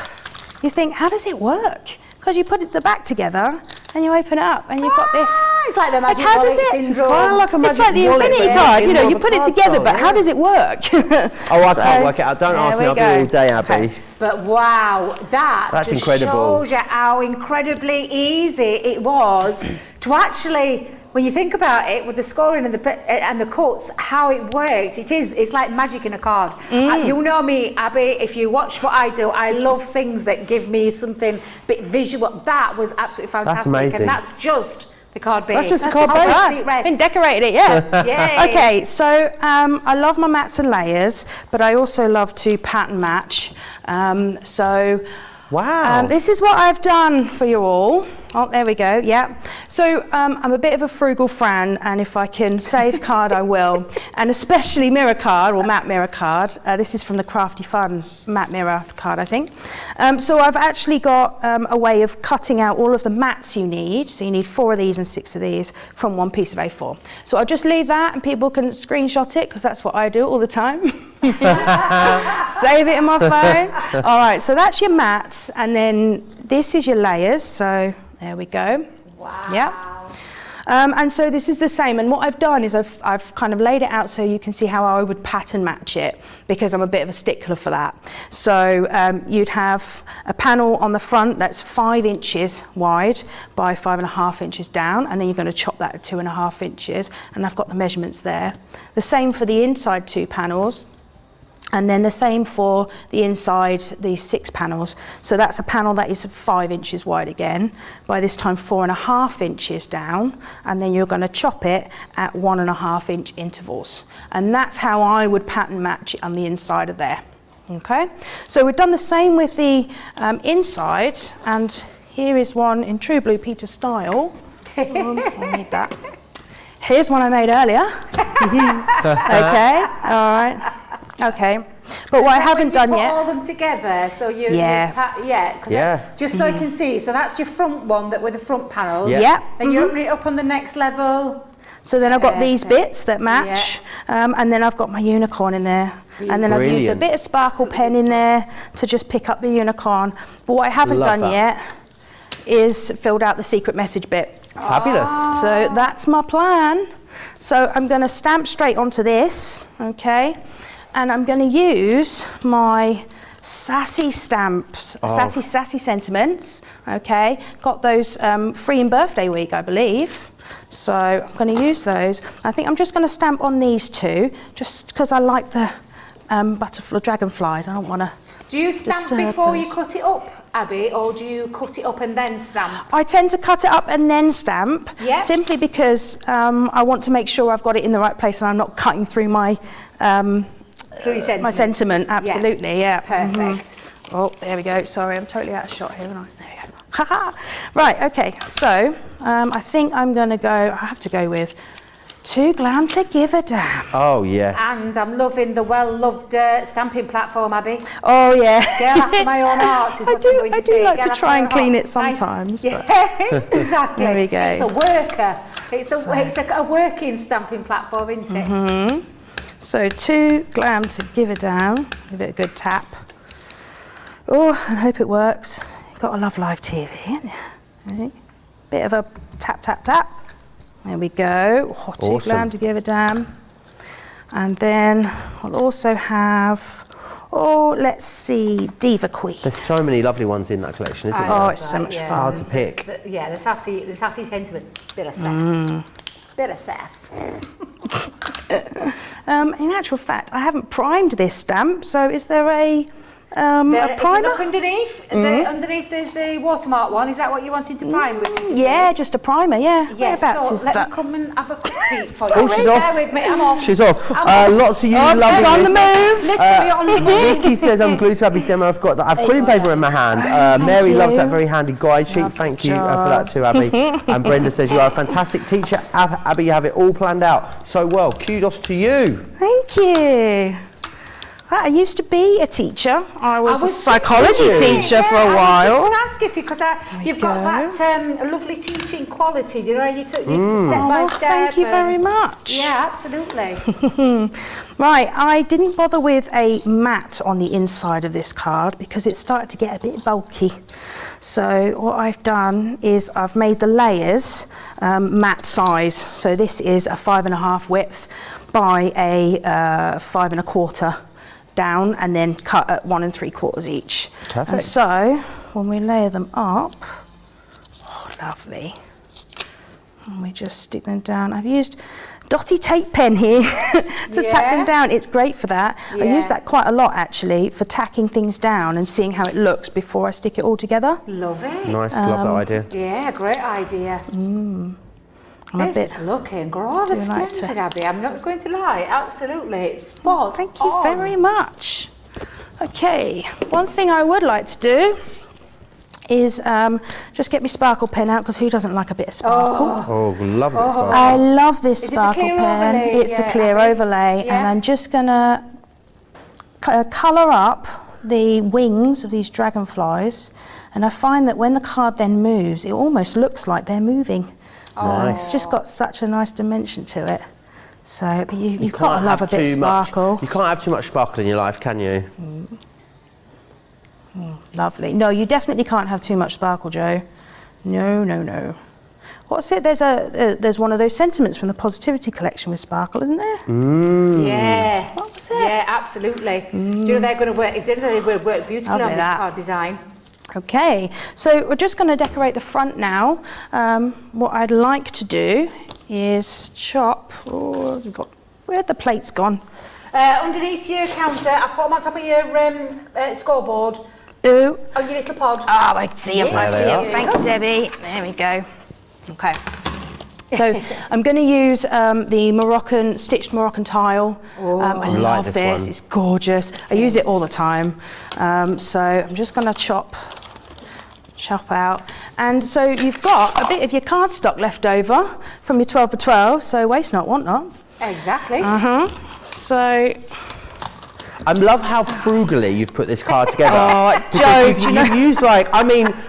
you think, how does it work? Because you put the back together and you open it up and you've got this. It's like the magic how wallet does it? syndrome. It's kind of like a magic It's like the wallet, infinity but card. in You more put it of a together, card but how style, does it work? I can't work it out. Don't ask me. I'll be all day, Abby. Okay. But wow, that's just incredible. shows you how incredibly easy it was to actually, when you think about it, with the scoring and the cuts, how it worked. It's like magic in a card. You know me, Abby, if you watch what I do, I love things that give me something a bit visual. That was absolutely fantastic. That's amazing. And that's just the card base. That's just a card base? Right. Red. Been decorated it, yeah. Yay. Okay, so I love my mats and layers, but I also love to pattern match. Wow. This is what I've done for you all. Oh, there we go, yeah. So I'm a bit of a frugal Fran, and if I can save card, I will. And especially mirror card, or matte mirror card. This is from the Crafty Fun matte mirror card, I think. So I've actually got a way of cutting out all of the mats you need. So you need 4 of these and 6 of these from one piece of A4. So I'll just leave that, and people can screenshot it, because that's what I do all the time. Save it in my phone. All right, so that's your mats, and then this is your layers. So there we go. Wow. Yeah. And so this is the same, and what I've done is I've kind of laid it out so you can see how I would pattern match it, because I'm a bit of a stickler for that. So you'd have a panel on the front that's 5 inches wide by 5.5 inches down, and then you're going to chop that to 2.5 inches, and I've got the measurements there. The same for the inside 2 panels. And then the same for the inside, these 6 panels. So that's a panel that is 5 inches wide again, by this time 4.5 inches down, and then you're going to chop it at 1.5 inch intervals. And that's how I would pattern match it on the inside of there. Okay, so we've done the same with the inside, and here is one in true Blue Peter style. I need that. Here's one I made earlier. Okay, all right. Okay, but what I haven't done yet. All them together, so you. Just so I can see. So that's your front one that with the front panels. Yeah. Then you open it up on the next level. So then I've got these bits that match, and then I've got my unicorn in there, and then I've used a bit of sparkle pen in there to just pick up the unicorn. But what I haven't done yet is filled out the secret message bit. Fabulous. So that's my plan. So I'm going to stamp straight onto this, okay? And I'm going to use my sassy stamps, sassy sentiments, okay? Got those free in birthday week, I believe. So I'm going to use those. I think I'm just going to stamp on these 2, just because I like the butterfly dragonflies. I don't want to. Do you stamp before you cut it up, Abby, or do you cut it up and then stamp? I tend to cut it up and then stamp, simply because I want to make sure I've got it in the right place and I'm not cutting through my my sentiment. Absolutely, yeah. Perfect. Oh, there we go. Sorry, I'm totally out of shot here, aren't I? There we go. Haha. Right, okay. So I think I'm going to go. I have to go with Too Glam to Give a Damn. Oh yes. And I'm loving the well-loved stamping platform, Abby. Oh yeah. Girl after my own heart is what I'm going to say. I do like Girl to try and clean heart. it sometimes. Yeah, exactly. There we go. It's a worker. It's a working stamping platform, isn't it? So Too Glam to Give a Damn. Give it a good tap. Oh, I hope it works. You've got to love live TV, haven't you? Bit of a tap, tap, tap. There we go. Oh, Too Glam to Give a Damn. And then I'll also have, let's see, Diva Queen. There's so many lovely ones in that collection, isn't there? Oh, it's so much fun. Hard to pick. The sassy sentiment. Bit of sass. Bit of sass. In actual fact, I haven't primed this stamp, so is there a primer? If you look underneath, underneath there's the watermark one. Is that what you wanted to prime with? Yeah, just a primer, yeah. Yes, Whereabouts so is let that? me come and have a quick peek for you. Oh, she's off. Bear with me, I'm off. She's off. Lots of you Oh, lovely. on the move. Literally on the move. Vicky says I'm glued to Abby's demo. I've got that. I've quilling paper in my hand. Mary loves that very handy guide sheet. Thank you for that too, Abby. And Brenda says you are a fantastic teacher, Abby. You have it all planned out so well. Kudos to you. Thank you. I used to be a teacher. I was a psychology teacher for a while. I was just going to ask you because you've got that lovely teaching quality. You know, you took it step by step. Thank you very much. Yeah, absolutely. Right, I didn't bother with a mat on the inside of this card because it started to get a bit bulky. So what I've done is I've made the layers mat size. So this is a 5.5 width by a 5 1/4 down, and then cut at 1 3/4 each. Perfect. And so when we layer them up, lovely. And we just stick them down. I've used dotty tape pen here to tack them down. It's great for that. I use that quite a lot actually for tacking things down and seeing how it looks before I stick it all together. Love it. Nice, love that idea. Yeah, great idea. This is looking rather do like splendid, to- Abby. I'm not going to lie. Absolutely, it's spot Thank you on. very much. Okay, one thing I would like to do is just get my sparkle pen out, because who doesn't like a bit of sparkle? Oh, lovely sparkle. I love this Is it the sparkle clear pen. overlay? It's the Yeah, clear Abby? overlay, Yeah. and I'm just gonna colour up the wings of these dragonflies, and I find that when the card then moves, it almost looks like they're moving. Nice. It's just got such a nice dimension to it. So, but you've You got can't to love a have bit of too much- sparkle. You can't have too much sparkle in your life, can you? Lovely. No, you definitely can't have too much sparkle, Joe. No, no, no. What's it? There's one of those sentiments from the Positivity collection with sparkle, isn't there? Yeah. What was it? Yeah, absolutely. Do you know they're going to work? Do you know they will work beautifully Lovely on this that. card design? Okay, so we're just going to decorate the front now. What I'd like to do is chop. Oh, where'd the plates gone? Underneath your counter, I've put them on top of your scoreboard. Ooh. On your little pod. Oh, I see them. I There see they them. are. Thank you, Debbie. There we go. Okay. So I'm going to use the stitched Moroccan tile. I like love this this. one. It's gorgeous. I use it all the time. So I'm just going to chop out. And so you've got a bit of your cardstock left over from your 12 by 12. So waste not, want not. Exactly. So I love how frugally you've put this card together. Oh, Because Joe, you've, do you know- you've used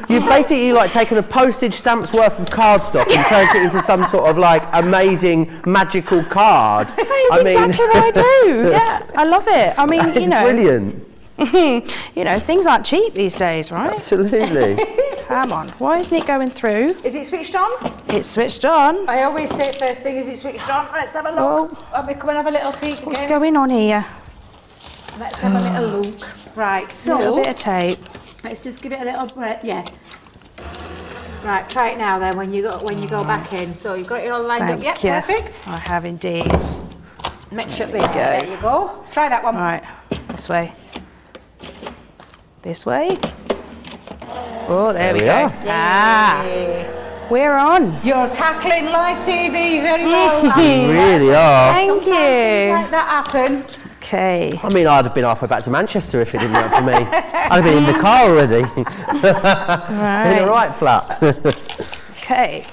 you've basically taken a postage stamp's worth of cardstock and turned it into some sort of amazing magical card. That's exactly what I do. Yeah, I love it. I mean, It's brilliant. you know, things aren't cheap these days, right? Absolutely. Come on. Why isn't it going through? Is it switched on? It's switched on. I always say first thing, is it switched on? Let's have a look. Oh. Let me come and have a little peek What's again. going on here? Let's have a little look. Right, A little so bit of tape. let's just give it a little yeah. Right, try it now then when you go back in. So you've got it all lined up. Thank Yep, you. perfect. I have indeed. Make sure there you go. Try that one. Right, this way. This way. Oh, there we we go. are. Ah, we're on. You're tackling live TV very well. You really are. Thank Sometimes things you. like that happen. Okay. I mean, I'd have been halfway back to Manchester if it didn't work for me. I'd have been in the car already. In a right flat. Okay.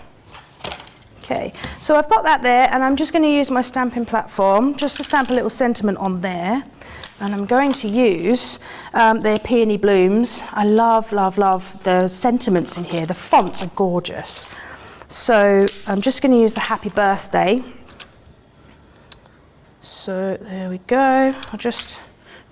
Okay, so I've got that there, and I'm just going to use my stamping platform just to stamp a little sentiment on there. And I'm going to use the Peony Blooms. I love, love, love the sentiments in here. The fonts are gorgeous. So I'm just going to use the Happy Birthday. So there we go. Do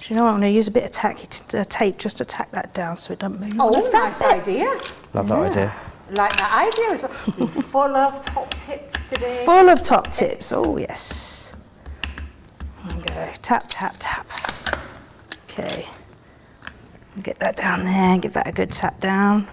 you know what? I'm going to use a bit of tape just to tack that down so it doesn't move. Oh, Understand? nice idea. Love that idea. Like that idea as well. You're full of top tips today. Full of top tips. Oh, yes. There we go. Tap, tap, tap. Okay. Get that down there. Give that a good tap down.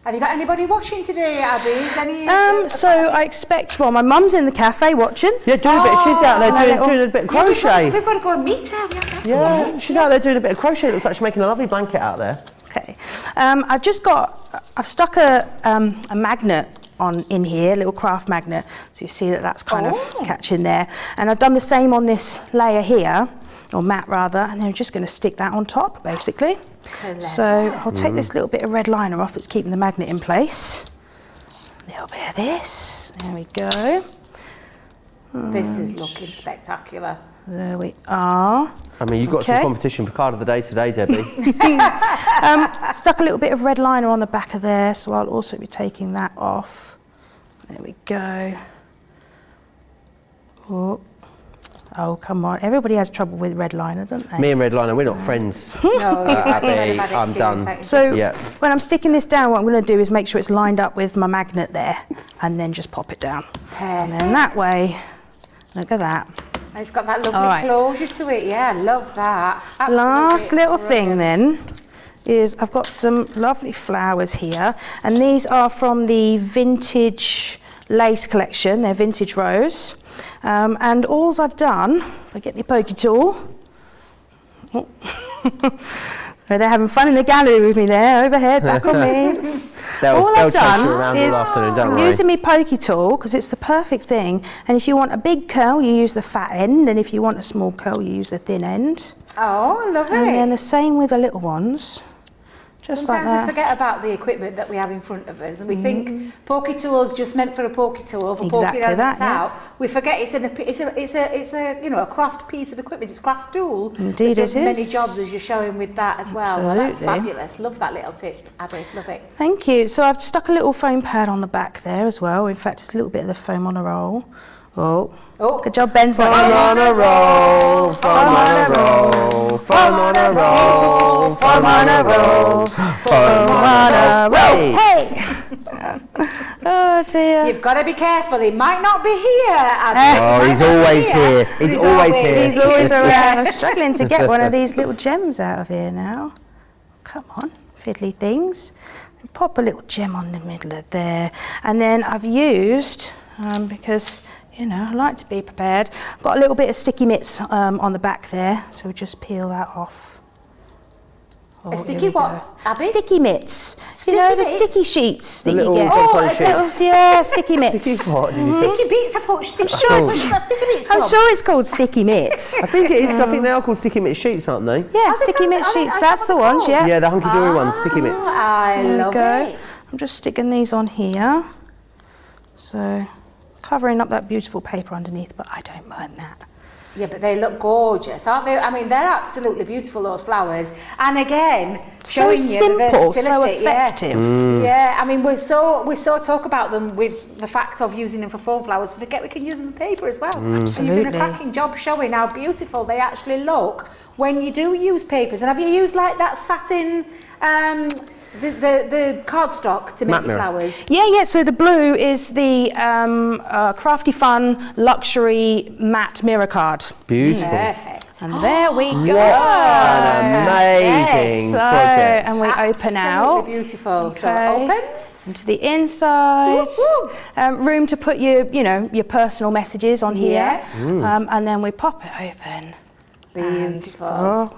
Have you got anybody watching today, Abby? Is any? So I expect, well, my mum's in the cafe watching. Yeah, doing a bit. She's out there doing a bit of crochet. We've got to go and meet her. Yeah, she's out there doing a bit of crochet. It looks like she's making a lovely blanket out there. Okay. I've stuck a magnet in here, a little craft magnet. So you see that's kind of catching there. And I've done the same on this layer here, or mat rather, and then I'm just going to stick that on top, basically. Clever. So I'll take this little bit of red liner off. It's keeping the magnet in place. A little bit of this. There we go. This is looking spectacular. There we are. I mean, you've got some Okay. competition for card of the day today, Debbie. Stuck a little bit of red liner on the back of there, so I'll also be taking that off. There we go. Oh, come on. Everybody has trouble with red liner, don't they? Me and Red Liner, we're not friends. No, you've had a Abby, bad I'm experience, done. haven't you? So Yeah. when I'm sticking this down, what I'm going to do is make sure it's lined up with my magnet there, and then just pop it down. And then that way, look at that. And it's got that lovely All right. closure to it. Yeah, I love that. Absolutely Last little thing brilliant. then is I've got some lovely flowers here, and these are from the vintage lace collection. They're vintage rose. And all I've done, if I get my pokey tool, They're having fun in the gallery with me there, overhead, back on me. All I've done is I'm using my pokey tool because it's the perfect thing. And if you want a big curl, you use the fat end, and if you want a small curl, you use the thin end. Oh, I love it. And then the same with the little ones. Just Sometimes like that. we forget about the equipment that we have in front of us, and we think pokey tools just meant for a pokey tool for poking elements out. We forget it's a you know, a craft piece of equipment. It's a craft tool. Indeed, it does it many is. jobs, as you're showing with that as well. Well, that's fabulous. Love that little tip, Abby. Love it. Thank you. So I've stuck a little foam pad on the back there as well. In fact, it's a little bit of the foam on a roll. Oh, good job, Ben's Foam on a roll, foam on a roll, foam on a roll, foam on a roll, foam on a roll. Hey! Oh dear. You've got to be careful. He might not be here, Abby. Oh, he's always here. He's always here. He's always around. I'm struggling to get one of these little gems out of here now. Come on, fiddly things. Pop a little gem on the middle of there. And then I've used, because you know, I like to be prepared. I've got a little bit of sticky mitts on the back there, so just peel that off. Oh, A sticky what, Abby? Sticky mitts. Sticky you know, mitts? the sticky sheets that little you get. control sheet. Little, yeah, sticky mitts. Sticky what? Sticky bits. I thought sticky sure bits. it's- What's sticky bits I'm from? sure it's called sticky mitts. I think it is. I think they are called sticky mitt sheets, aren't they? Yeah, they sticky called- mitt are they- sheets. are That's they the what they're ones, called? yeah. Yeah, the hunky dory ones, sticky mitts. I There we love go. it. I'm just sticking these on here. So, covering up that beautiful paper underneath, but I don't mind that. Yeah, but they look gorgeous, aren't they? I mean, they're absolutely beautiful, those flowers. And again, So showing you the simple, so versatility. effective. Yeah, I mean, we so talk about them with the fact of using them for foam flowers. We forget we can use them for paper as well. And you've done Absolutely. a cracking job showing how beautiful they actually look when you do use papers. And have you used like that satin, the cardstock to make Matte your mirror. flowers? Yeah, so the blue is the Crafty Fun Luxury Matte Mirror Card. Beautiful. Perfect. And there we go. What an amazing So, project. and we open out. Absolutely beautiful. So Okay. open. Into the inside, Woo, room to put your personal messages on here, Yeah. and then we pop it open. Beautiful.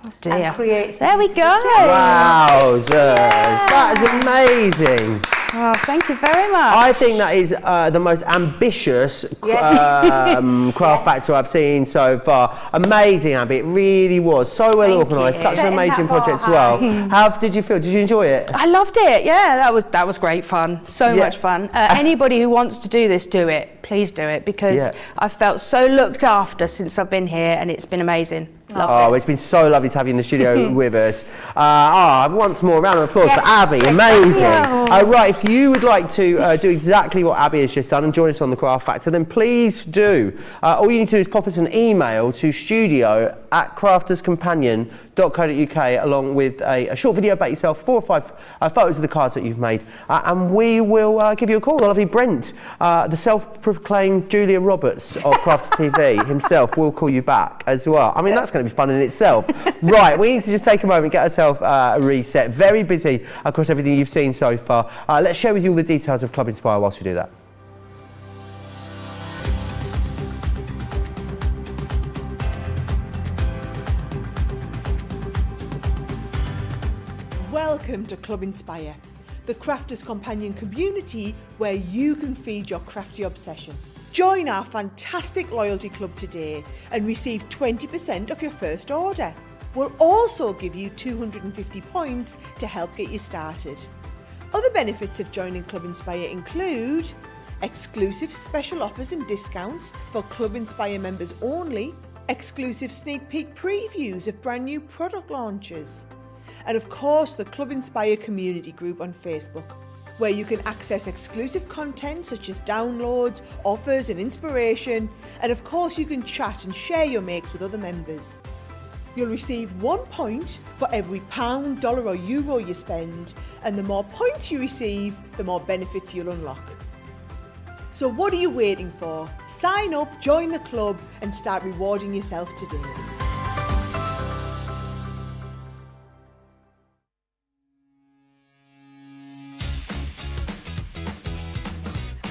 Oh dear! And creates the There we beautiful go. scene. Wowzers. That is amazing. Oh, thank you very much. I think that is the most ambitious Yes. craft factory I've seen so far. Amazing, Abby. It really was. So well Thank organised. you. Such an Setting amazing that bar project as well. high. How did you feel? Did you enjoy it? I loved it. Yeah, that was great fun. So Yeah. much fun. Anybody who wants to do this, do it. Please do it because Yeah. I've felt so looked after since I've been here, and it's been amazing. Loved Oh, it. it's been so lovely to have you in the studio with us. Once more, round of applause Yes, for Abby. thank Amazing. you. Right, if you would like to do exactly what Abby has just done and join us on the Craft Factor, then please do. All you need to do is pop us an email to studio@crafterscompanion.co.uk along with a short video about yourself, 4 or 5 photos of the cards that you've made, and we will give you a call. The lovely Brent, the self-proclaimed Julia Roberts of Crafts TV himself, will call you back as well. I mean, that's going to be fun in itself. Right, we need to just take a moment, get ourselves reset. Very busy across everything you've seen so far. Let's share with you all the details of Club Inspire whilst we do that. Welcome to Club Inspire, the Crafters Companion community where you can feed your crafty obsession. Join our fantastic loyalty club today and receive 20% of your first order. We'll also give you 250 points to help get you started. Other benefits of joining Club Inspire include exclusive special offers and discounts for Club Inspire members only, exclusive sneak peek previews of brand new product launches, and of course the Club Inspire community group on Facebook, where you can access exclusive content such as downloads, offers and inspiration, and of course you can chat and share your makes with other members. You'll receive 1 point for every £1, dollar or euro you spend, and the more points you receive, the more benefits you'll unlock. So what are you waiting for? Sign up, join the club and start rewarding yourself today.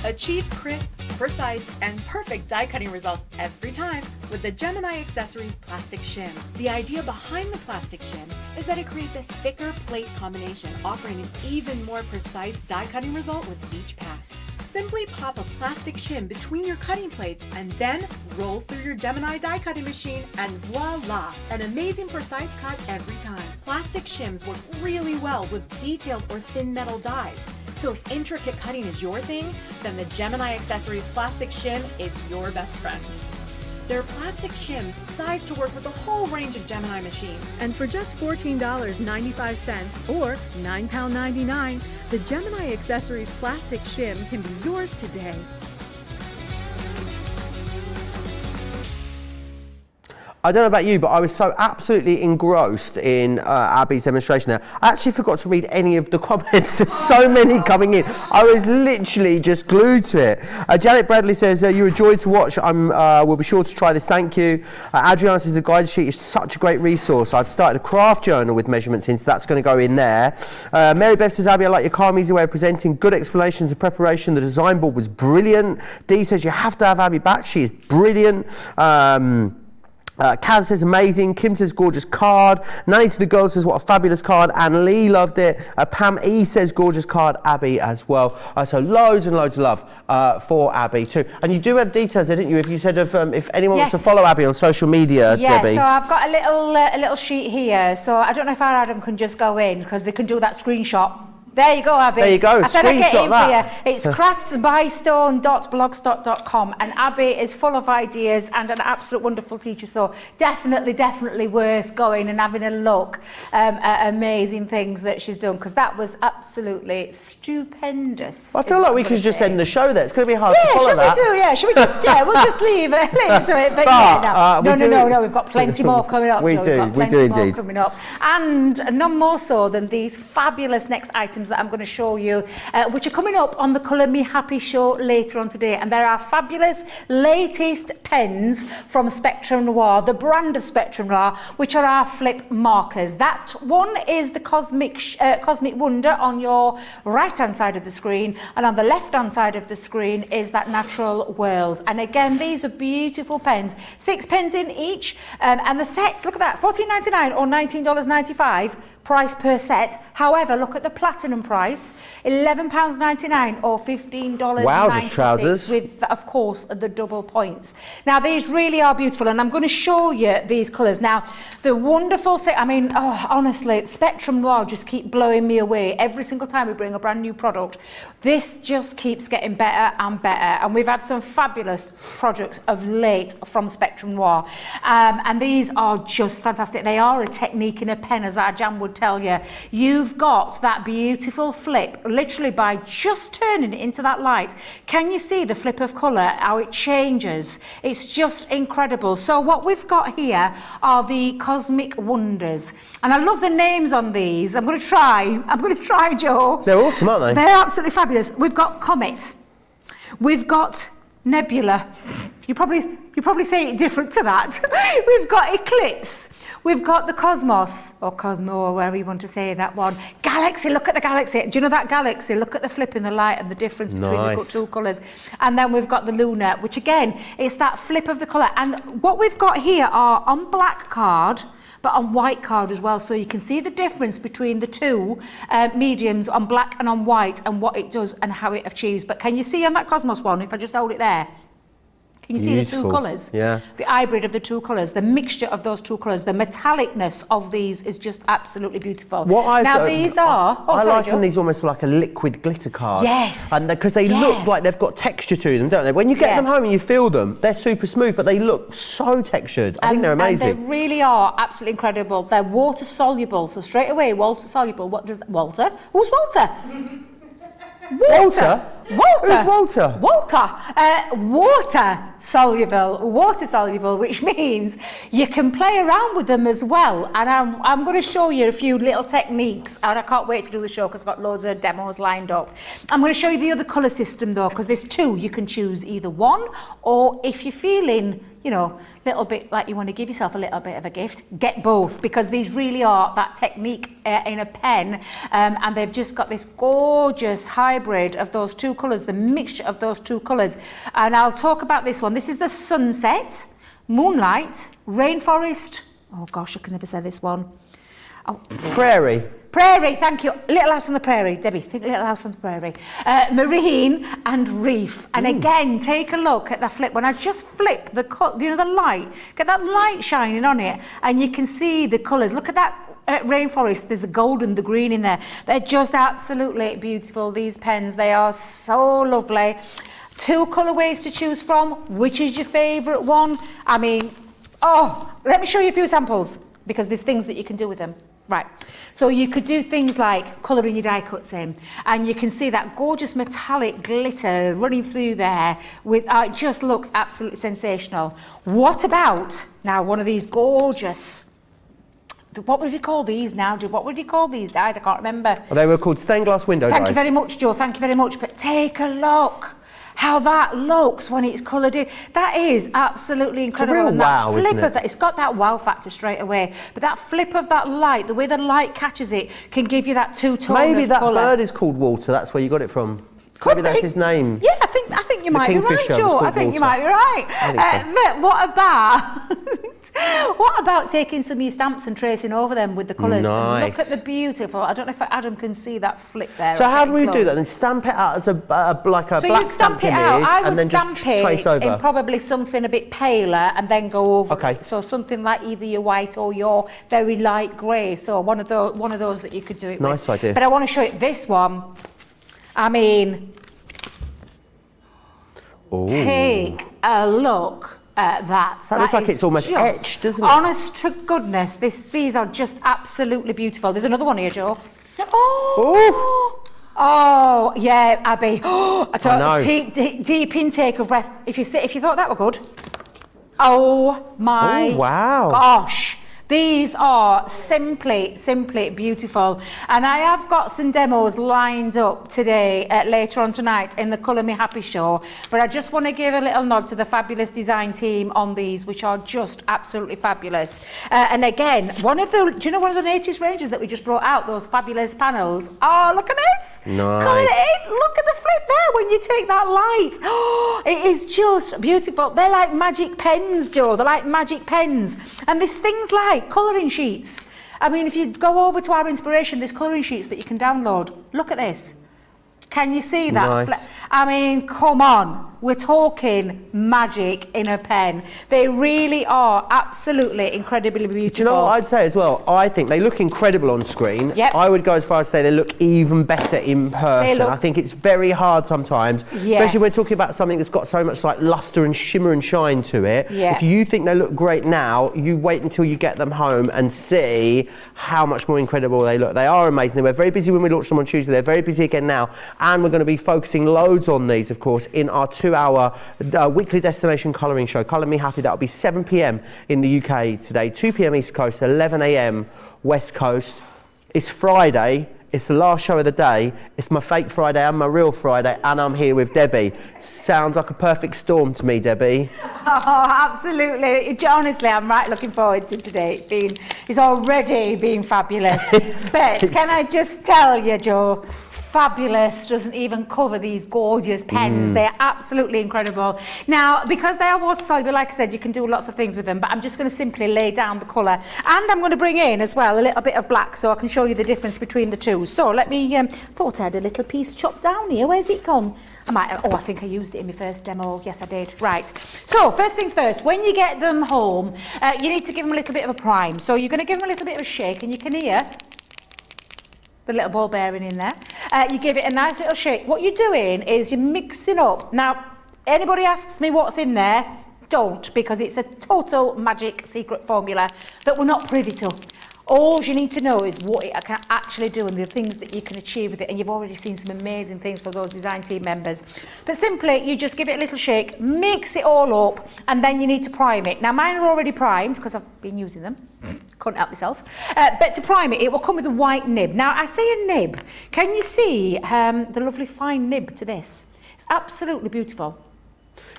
Achieve crisp, precise, and perfect die cutting results every time with the Gemini Accessories Plastic Shim. The idea behind the plastic shim is that it creates a thicker plate combination, offering an even more precise die cutting result with each pass. Simply pop a plastic shim between your cutting plates and then roll through your Gemini die cutting machine and voila! An amazing precise cut every time. Plastic shims work really well with detailed or thin metal dies. So if intricate cutting is your thing, then the Gemini Accessories Plastic Shim is your best friend. They're plastic shims sized to work with a whole range of Gemini machines. And for just $14.95 or £9.99, the Gemini Accessories Plastic Shim can be yours today. I don't know about you, but I was so absolutely engrossed in Abby's demonstration there. I actually forgot to read any of the comments. There's so many coming in. I was literally just glued to it. Janet Bradley says, you're a joy to watch. We'll be sure to try this. Thank you. Adriana says, the guide sheet is such a great resource. I've started a craft journal with measurements in, so that's going to go in there. Mary Beth says, Abby, I like your calm, easy way of presenting. Good explanations and preparation. The design board was brilliant. Dee says, you have to have Abby back. She is brilliant. Kaz says amazing. Kim says gorgeous card. Nanny to the Girls says what a fabulous card. And Lee loved it. Pam E says gorgeous card. Abby as well. So loads and loads of love for Abby too. And you do have details, didn't you? If you said if anyone wants to follow Abby on social media, Debbie. So I've got a little sheet here. So I don't know if our Adam can just go in because they can do that screenshot. There you go, Abby. There you go. I said I'd get it that. for you. It's craftsbystone.blogspot.com, and Abby is full of ideas and an absolute wonderful teacher. So definitely worth going and having a look at amazing things that she's done, because that was absolutely stupendous. I feel like we could just end the show there. It's going to be hard to follow that. Should we just? We'll just leave it to it. But no. We've got plenty more coming up. We do indeed. Coming up, and none more so than these fabulous next items that I'm going to show you, which are coming up on the Colour Me Happy show later on today. And there are fabulous latest pens from Spectrum Noir, the brand of Spectrum Noir, which are our flip markers. That one is the Cosmic Wonder on your right hand side of the screen, and on the left hand side of the screen is that Natural World. And again, these are beautiful pens, 6 pens in each, and the sets, look at that, $14.99 or $19.95 price per set. However, look at the platinum price, £11.99 or $15.96. Wowzers, trousers. With, of course, the double points. Now, these really are beautiful, and I'm going to show you these colours. Now, the wonderful thing, honestly, Spectrum Noir just keep blowing me away. Every single time we bring a brand new product, this just keeps getting better and better. And we've had some fabulous projects of late from Spectrum Noir. And these are just fantastic. They are a technique in a pen, as our Jan would tell you. You've got that beautiful flip, literally by just turning it into that light. Can you see the flip of colour, how it changes? It's just incredible. So what we've got here are the Cosmic Wonders. And I love the names on these. I'm going to try, Joe. They're awesome, aren't they? They're absolutely fabulous. We've got Comet. We've got Nebula. You probably say it different to that. We've got Eclipse. We've got the Cosmos, or Cosmo, wherever you want to say that one. Galaxy, look at the galaxy. Do you know that galaxy? Look at the flip in the light and the difference between the two colours. And then we've got the Lunar, which again, it's that flip of the colour. And what we've got here are on black card, but on white card as well. So you can see the difference between the two mediums on black and on white, and what it does and how it achieves. But can you see on that Cosmos one, if I just hold it there? Can you see the two colours? Yeah. The hybrid of the two colours, the mixture of those two colours, the metallicness of these is just absolutely beautiful. I liken these almost like a liquid glitter card. Yes. And because they look like they've got texture to them, don't they? When you get them home and you feel them, they're super smooth, but they look so textured. I think they're amazing. And they really are absolutely incredible. They're water soluble. So straight away, water soluble. What does that? Walter? Who's Walter? Walter? Who's Walter? Water soluble, which means you can play around with them as well. And I'm going to show you a few little techniques, and I can't wait to do the show because I've got loads of demos lined up. I'm going to show you the other colour system though, because there's two. You can choose either one, or if you're feeling, you know, little bit like you want to give yourself a little bit of a gift, get both, because these really are that technique in a pen, and they've just got this gorgeous hybrid of those two colours, the mixture of those two colours. And I'll talk about this one. This is the Sunset, Moonlight, Rainforest. Oh gosh, I can never say this one. Oh. Prairie. Prairie, thank you. Little House on the Prairie, Debbie, think Little House on the Prairie. Marine and Reef. And again, take a look at the flip. When I just flip the light, get that light shining on it, and you can see the colours. Look at that rainforest. There's the gold and the green in there. They're just absolutely beautiful, these pens. They are so lovely. 2 colourways to choose from. Which is your favourite one? I mean, let me show you a few samples, because there's things that you can do with them. Right, so you could do things like colouring your die cuts in, and you can see that gorgeous metallic glitter running through there. With it just looks absolutely sensational. What about now one of these gorgeous? What would you call these now, Joe? What would you call these dies? I can't remember. Well, they were called stained glass window Thank dies. you very much, Joe. Thank you very much. But take a look. How that looks when it's coloured in. That is absolutely incredible. It's a real and that wow, flip isn't it? of that, it's got that wow factor straight away. But that flip of that light, the way the light catches it, can give you that two-tone Maybe of that colour. bird is called Walter. That's where you got it from. Could Maybe that's be. his name. Yeah, I think you might be right, kingfisher was Joe. I called think you Walter. might be right. I think But what about taking some of your stamps and tracing over them with the colours? And look Nice. at the beautiful. I don't know if Adam can see that flip there. So how do we close. do that? Then stamp it out as a like a So black you'd stamp stamped it out. image, I and would then stamp just trace it over. in probably something a bit paler and then go over Okay. it. So something like either your white or your very light grey. So one of those that you could do it with. Nice idea. But I want to show you this one. I mean, Ooh. take a look at that. That looks like is it's almost just- etched, doesn't it? Honest to goodness, these are just absolutely beautiful. There's another one here, Joe. Oh, yeah, Abby. I know. Deep intake of breath. If you thought that were good. Oh my Oh, wow. gosh. These are simply beautiful. And I have got some demos lined up today, later on tonight in the Colour Me Happy show. But I just want to give a little nod to the fabulous design team on these, which are just absolutely fabulous. And again, do you know one of the Natives ranges that we just brought out, those fabulous panels? Oh, look at this. Nice. Colour it in. Look at the flip there when you take that light. Oh, it is just beautiful. They're like magic pens, Joe. They're like magic pens. And there's things like colouring sheets. I mean, if you go over to our inspiration, there's colouring sheets that you can download. Look at this. Can you see that? Nice. I mean, come on. We're talking magic in a pen. They really are absolutely incredibly beautiful. Do you know what I'd say as well? I think they look incredible on screen. Yep. I would go as far as to say they look even better in person. look- I think it's very hard sometimes, especially when we're Yes. talking about something that's got so much like luster and shimmer and shine to it. Yeah. If you think they look great now, you wait until you get them home and see how much more incredible they look. They are amazing. They were very busy when we launched them on Tuesday. They're very busy again now. And we're going to be focusing loads on these, of course, in our 2-hour weekly destination colouring show, Colour Me Happy. That'll be 7 p.m. in the UK today, 2 p.m. East Coast, 11 a.m. West Coast. It's Friday. It's the last show of the day. It's my fake Friday and my real Friday, and I'm here with Debbie. Sounds like a perfect storm to me, Debbie. Oh, absolutely. Honestly, I'm right looking forward to today. It's already been fabulous. But can I just tell you, Joe, fabulous doesn't even cover these gorgeous pens. They're absolutely incredible. Now, because they are water soluble, like I said, you can do lots of things with them, but I'm just going to simply lay down the colour. And I'm going to bring in as well a little bit of black so I can show you the difference between the two. So let me, thought I had a little piece chopped down here. Where's it gone? I think I used it in my first demo. Yes, I did. Right. So first things first, when you get them home, you need to give them a little bit of a prime. So you're going to give them a little bit of a shake, and you can hear the little ball bearing in there. You give it a nice little shake. What you're doing is you're mixing up. Now, anybody asks me what's in there, don't, because it's a total magic secret formula that we're not privy to. All you need to know is what it can actually do and the things that you can achieve with it. And you've already seen some amazing things for those design team members. But simply, you just give it a little shake, mix it all up, and then you need to prime it. Now, mine are already primed because I've been using them. Couldn't help myself. But to prime it, it will come with a white nib. Now, I say a nib. Can you see the lovely fine nib to this? It's absolutely beautiful.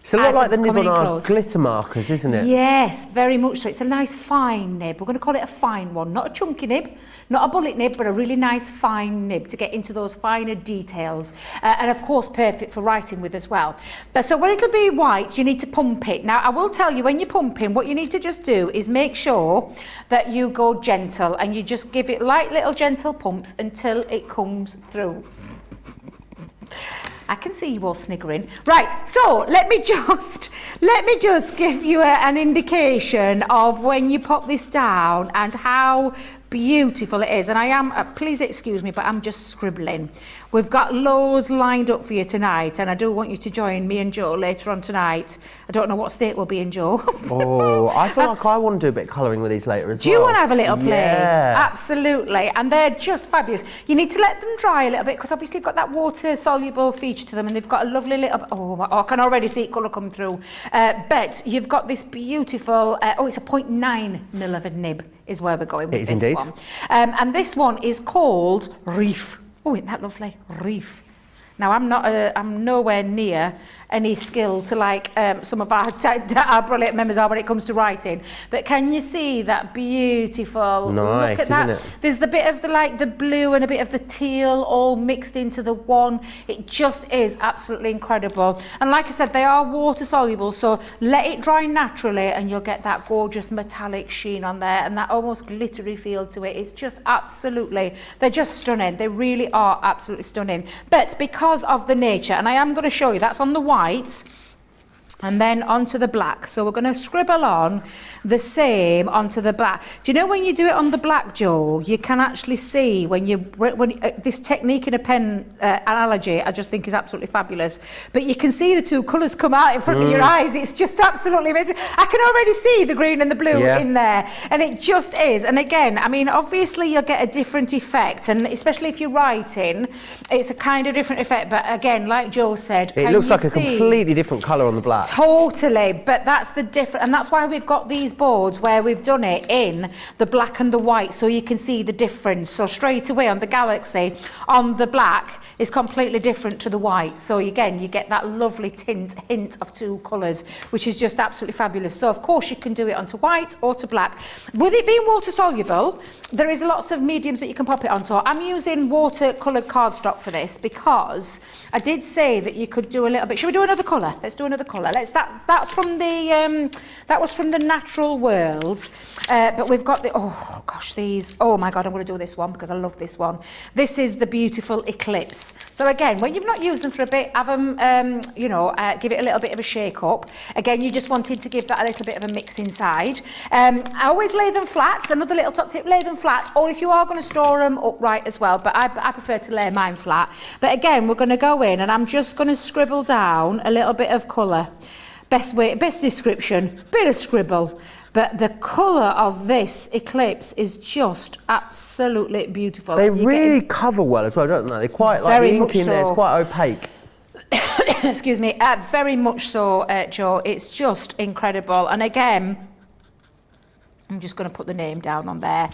It's a lot like the items nib on coming in our close. glitter markers, isn't it? Yes, very much so. It's a nice fine nib. We're going to call it a fine one, not a chunky nib, not a bullet nib, but a really nice fine nib to get into those finer details. And of course, perfect for writing with as well. But so when it'll be white, you need to pump it. Now, I will tell you, when you're pumping, what you need to just do is make sure that you go gentle and you just give it light little gentle pumps until it comes through. I can see you all sniggering. Right, so let me just give you an indication of when you pop this down and how beautiful it is. And I am, please excuse me, but I'm just scribbling. We've got loads lined up for you tonight, and I do want you to join me and Joe later on tonight. I don't know what state we'll be in, Joe. Oh, I feel like I want to do a bit of colouring with these later as well. Do you want to have a little play? Yeah. Absolutely. And they're just fabulous. You need to let them dry a little bit because obviously you've got that water-soluble feature to them, and they've got a lovely little... Oh, I can already see colour come through. But you've got this beautiful... it's a 0.9 mil of a nib is where we're going with this one. And this one is called Reef. Oh, isn't that lovely? Reef. Now, I'm nowhere near any skill to like some of our brilliant members are when it comes to writing. But can you see that beautiful? Nice, look at that. isn't it? There's the bit of the blue and a bit of the teal all mixed into the one. It just is absolutely incredible. And like I said, they are water soluble, so let it dry naturally and you'll get that gorgeous metallic sheen on there and that almost glittery feel to it. It's just absolutely, they're just stunning. They really are absolutely stunning. But because of the nature, and I am going to show you, that's on the white and then onto the black. So we're going to scribble on the same onto the black. Do you know when you do it on the black, Joel, you can actually see when this technique in a pen analogy, I just think is absolutely fabulous. But you can see the two colours come out in front of your eyes. It's just absolutely amazing. I can already see the green and the blue in there, and it just is. And again, I mean, obviously you'll get a different effect, and especially if you're writing, it's a kind of different effect. But again, like Joe said, it looks like a completely different colour on the black. Totally, but that's the difference, and that's why we've got these boards where we've done it in the black and the white, so you can see the difference. So straight away on the Galaxy, on the black is completely different to the white. So again, you get that lovely hint of two colours, which is just absolutely fabulous. So of course you can do it onto white or to black. With it being water soluble, there is lots of mediums that you can pop it onto. I'm using watercoloured cardstock for this because I did say that you could do a little bit. Should we do another colour? Let's do another colour. That's from the that was from the natural world, but we've got the these. Oh my God, I'm going to do this one because I love this one. This is the beautiful Eclipse. So again, when you've not used them for a bit, have them give it a little bit of a shake up. Again, you just wanted to give that a little bit of a mix inside. I always lay them flat. Another little top tip: lay them flat, or if you are going to store them upright as well. But I prefer to lay mine flat. But again, we're going to go in, and I'm just going to scribble down a little bit of colour. Best description, bit of scribble. But the colour of this Eclipse is just absolutely beautiful. They really cover well as well, don't they? They're quite like the ink in there, it's quite opaque. Excuse me, very much so, Joe. It's just incredible. And again, I'm just going to put the name down on there.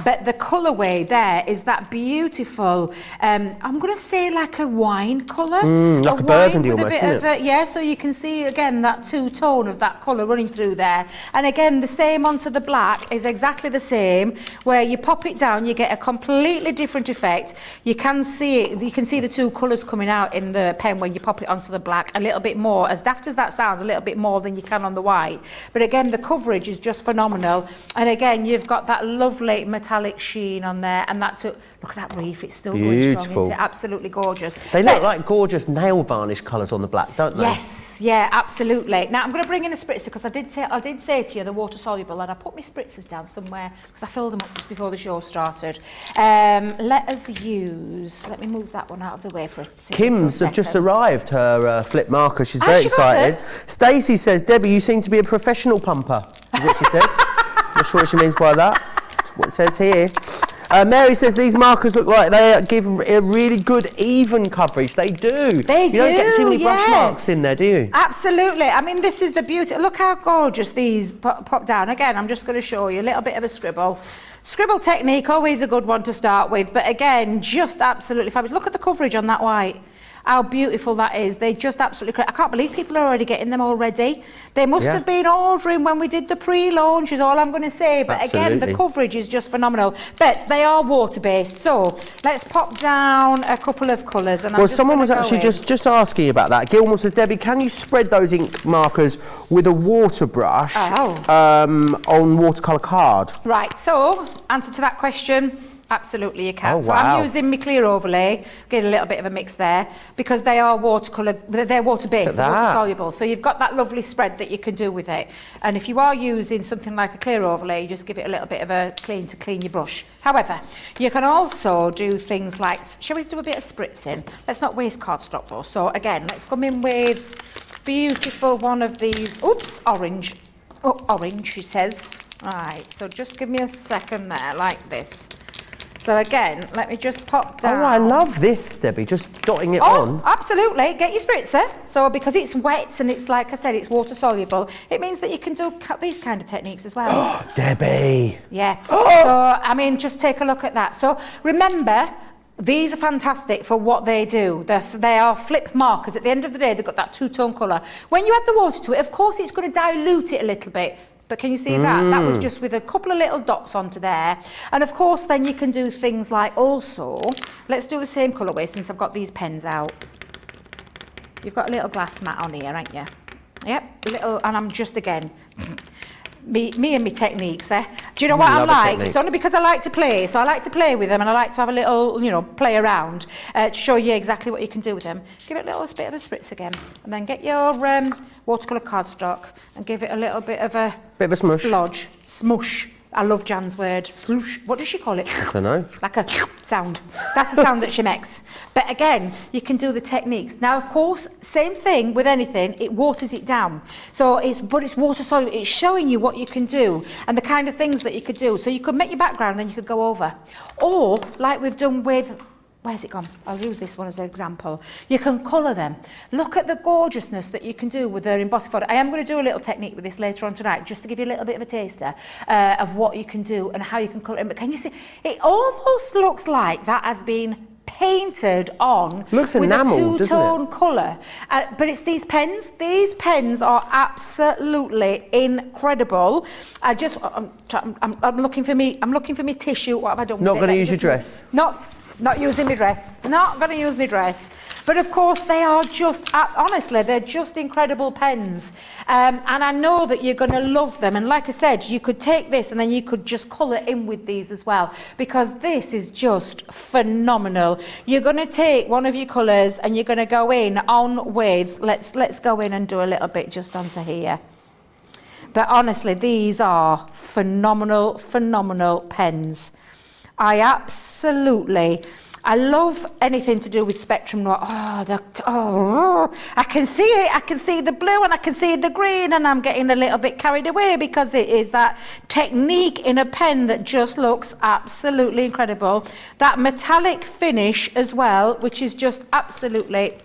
But the colourway there is that beautiful, I'm going to say like a wine colour. Like a burgundy almost, isn't it? Yeah, so you can see again that two-tone of that colour running through there. And again, the same onto the black is exactly the same. Where you pop it down, you get a completely different effect. You can see it, you can see the two colours coming out in the pen when you pop it onto the black a little bit more. As daft as that sounds, a little bit more than you can on the white. But again, the coverage is just phenomenal. And again, you've got that lovely metallic sheen on there, and look at that reef, it's still going strong, isn't it? Absolutely gorgeous. They look like gorgeous nail varnish colours on the black, don't they? Yes, yeah, absolutely. Now I'm going to bring in a spritzer because I did say to you the water soluble, and I put my spritzers down somewhere because I filled them up just before the show started. Let me move that one out of the way for us. Kim's have just arrived, her flip marker. She's very excited. Stacey says, Debbie, you seem to be a professional pumper, is what she says. Not sure what she means by that. That's what it says here. Mary says these markers look like they give a really good even coverage. They do. You don't get too many brush marks in there, do you? Absolutely. I mean, this is the beauty. Look how gorgeous these pop down. Again, I'm just going to show you a little bit of a scribble. Scribble technique, always a good one to start with, but again, just absolutely fabulous. Look at the coverage on that white. How beautiful that is. They just absolutely, I can't believe people are already getting them already. They must have been ordering when we did the pre-launch, is all I'm going to say. But again, the coverage is just phenomenal. But they are water-based. So let's pop down a couple of colours. And well, someone was actually just asking about that. Gilmore says, Debbie, can you spread those ink markers with a water brush on watercolour card? Right, so answer to that question. Absolutely, you can. Oh, so wow. I'm using my clear overlay, get a little bit of a mix there, because they are watercolour, they're water-based, they're water-soluble. So you've got that lovely spread that you can do with it. And if you are using something like a clear overlay, you just give it a little bit of a clean to clean your brush. However, you can also do things like, shall we do a bit of spritzing? Let's not waste cardstock though. So again, let's come in with beautiful one of these, orange. Oh, orange, she says. Right, so just give me a second there, like this. So again, let me just pop down. Oh, I love this, Debbie, just dotting it on. Absolutely. Get your spritzer. So because it's wet and it's, like I said, it's water soluble, it means that you can do these kind of techniques as well. Debbie. Yeah. So, I mean, just take a look at that. So remember, these are fantastic for what they do. They are flip markers. At the end of the day, they've got that two-tone colour. When you add the water to it, of course, it's going to dilute it a little bit. But can you see that? That was just with a couple of little dots onto there. And of course, then you can do things like also, let's do the same colourway since I've got these pens out. You've got a little glass mat on here, ain't you? Yep, little, and I'm just again, me and my techniques there. Do you know what I'm like? It's only because I like to play. So I like to play with them and I like to have a little, you know, play around to show you exactly what you can do with them. Give it a little bit of a spritz again. And then get your watercolour cardstock and give it a little bit of a smush. Splodge. Smush. I love Jan's word. Sloosh. What does she call it? I don't know. Like a sound. That's the sound that she makes. But again, you can do the techniques. Now, of course, same thing with anything. It waters it down. So it's water soluble. It's showing you what you can do and the kind of things that you could do. So you could make your background and then you could go over. Or, like we've done with... Where's it gone? I'll use this one as an example. You can colour them. Look at the gorgeousness that you can do with their embossing photo. I am going to do a little technique with this later on tonight, just to give you a little bit of a taster of what you can do and how you can colour them. But can you see? It almost looks like that has been painted on with a two-tone colour. But it's these pens. These pens are absolutely incredible. I'm looking for me. I'm looking for me tissue. What have I done? Not going to use your dress. Not using my dress. Not going to use my dress. But of course, they are just, honestly, they're just incredible pens. And I know that you're going to love them. And like I said, you could take this and then you could just colour in with these as well. Because this is just phenomenal. You're going to take one of your colours and you're going to go in on with, let's go in and do a little bit just onto here. But honestly, these are phenomenal, phenomenal pens. I love anything to do with Spectrum Noir. I can see it. I can see the blue and I can see the green and I'm getting a little bit carried away because it is that technique in a pen that just looks absolutely incredible. That metallic finish as well, which is just absolutely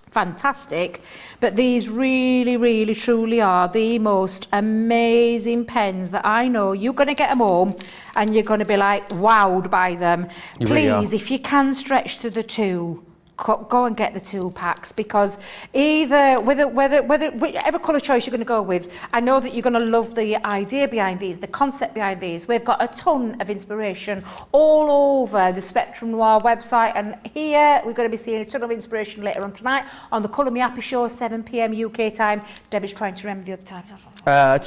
fantastic. But these really, really, truly are the most amazing pens that I know. You're going to get them home and you're going to be like wowed by them. Please, if you can stretch to the 2, go and get the 2 packs, because either whichever colour choice you're going to go with, I know that you're going to love the idea behind these, the concept behind these. We've got a ton of inspiration all over the Spectrum Noir website, and here we're going to be seeing a ton of inspiration later on tonight on the Colour Me Happy show, 7 p.m. UK time. Debbie's trying to remember the other times.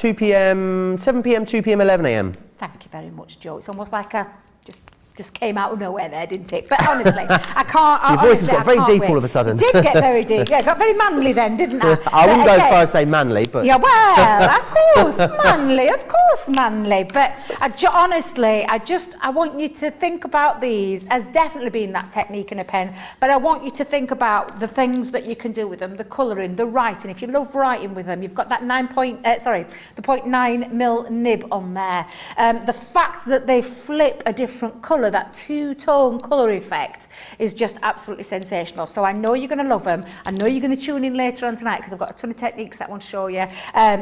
2 p.m, 7 p.m, 2 p.m, 11 a.m. Thank you very much, Joe. It's almost like a just came out of nowhere there, didn't it? But honestly, I can't... Your voice has got very deep all of a sudden. It did get very deep. Yeah, got very manly then, didn't I? I wouldn't go as far as say manly, but... Yeah, well, of course, manly, of course, manly. But honestly, I want you to think about these as definitely being that technique in a pen, but I want you to think about the things that you can do with them, the colouring, the writing. If you love writing with them, you've got that 0.9 mil nib on there. The fact that they flip a different colour colour, that two-tone colour effect is just absolutely sensational. So I know you're going to love them. I know you're going to tune in later on tonight because I've got a ton of techniques that I want to show you.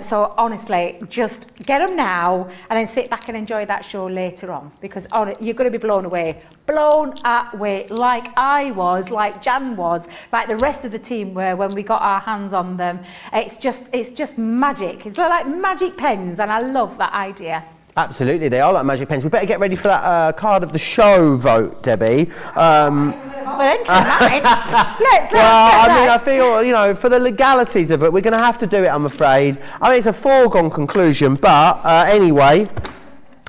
So honestly, just get them now and then sit back and enjoy that show later on, because you're going to be blown away like I was, like Jan was, like the rest of the team were when we got our hands on them. It's just magic. It's like magic pens, and I love that idea. Absolutely, they are like magic pens. We better get ready for that card of the show vote, Debbie. I feel, for the legalities of it, we're going to have to do it, I'm afraid. I mean, it's a foregone conclusion, but anyway,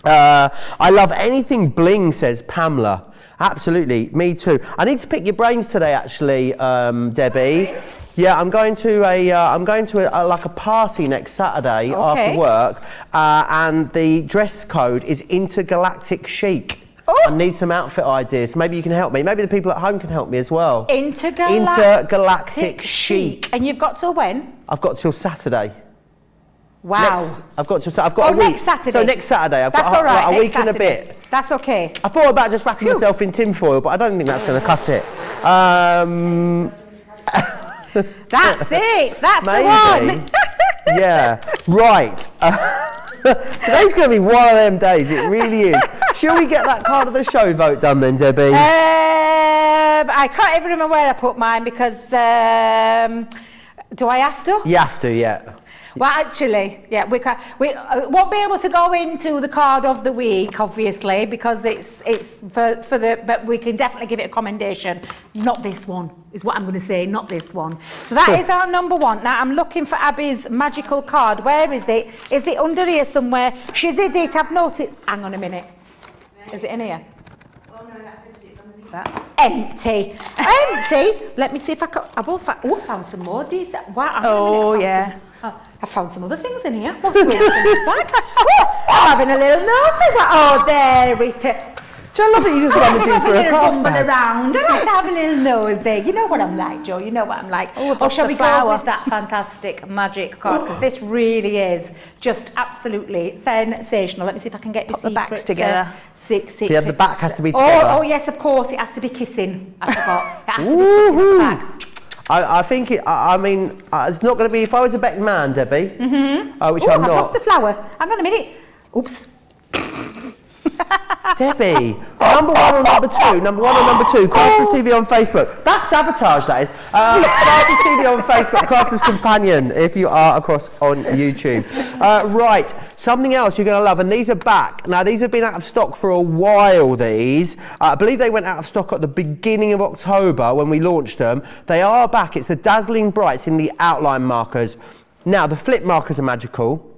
I love anything bling, says Pamela. Absolutely, me too. I need to pick your brains today, actually, Debbie. Right. Yeah, I'm going to a party next Saturday after work, and the dress code is intergalactic chic. I need some outfit ideas. Maybe you can help me. Maybe the people at home can help me as well. Intergalactic chic. And you've got till when? I've got till Saturday. Wow. I've got a week. Next Saturday. So next Saturday, I've got all right, a week Saturday. and a bit. That's okay. I thought about just wrapping myself in tinfoil, but I don't think that's going to cut it. That's it. That's maybe. The one. Yeah. Right. Today's going to be one of them days. It really is. Shall we get that card of the show vote done then, Debbie? I can't even remember where I put mine because do I have to? You have to, yeah. Well, actually, yeah, we won't be able to go into the card of the week, obviously, because it's for the. But we can definitely give it a commendation. Not this one is what I'm going to say. Not this one. So that is our number one. Now I'm looking for Abby's magical card. Where is it? Is it under here somewhere? She's in it. I've noticed. Hang on a minute. Is it in here? Oh no, that's empty. It's underneath that. Empty. Empty. Let me see if I can. I found some more decent. Wow. I found some other things in here. What's the other things like? I'm having a little nosy. Oh, there it is. Do you love that you just rummaging for a craft bag? Around. I like to have a little nosy. You know what I'm like, Joe. You know what I'm like. Oh, shall we go with that fantastic magic card? Because this really is just absolutely sensational. Let me see if I can get your the backs together. Yeah, the back has to be together. Oh, yes, of course. It has to be kissing. I forgot. It has to be kissing the back. I think it's not going to be, if I was a Beck man, Debbie, which I'm not. I've lost the flower. Hang on a minute. Oops. Debbie, number one or number two, Crafters TV on Facebook. That's sabotage, that is. Crafters TV on Facebook, Crafters Companion, if you are across on YouTube. Right, something else you're going to love, and these are back. Now, these have been out of stock for a while, these. I believe they went out of stock at the beginning of October when we launched them. They are back. It's the Dazzling Brights in the outline markers. Now, the flip markers are magical.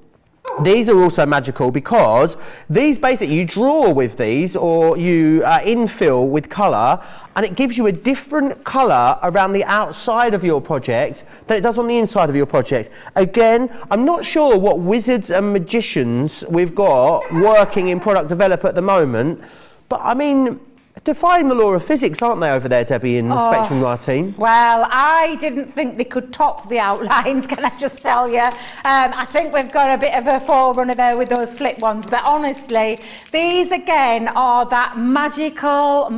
These are also magical because these basically, you draw with these or you infill with colour, and it gives you a different colour around the outside of your project than it does on the inside of your project. Again, I'm not sure what wizards and magicians we've got working in product development at the moment, but I mean, defying the law of physics, aren't they, over there, Debbie, in the Spectrum Noir team? Well, I didn't think they could top the outlines, can I just tell you? I think we've got a bit of a forerunner there with those flip ones, but honestly, these again are that magical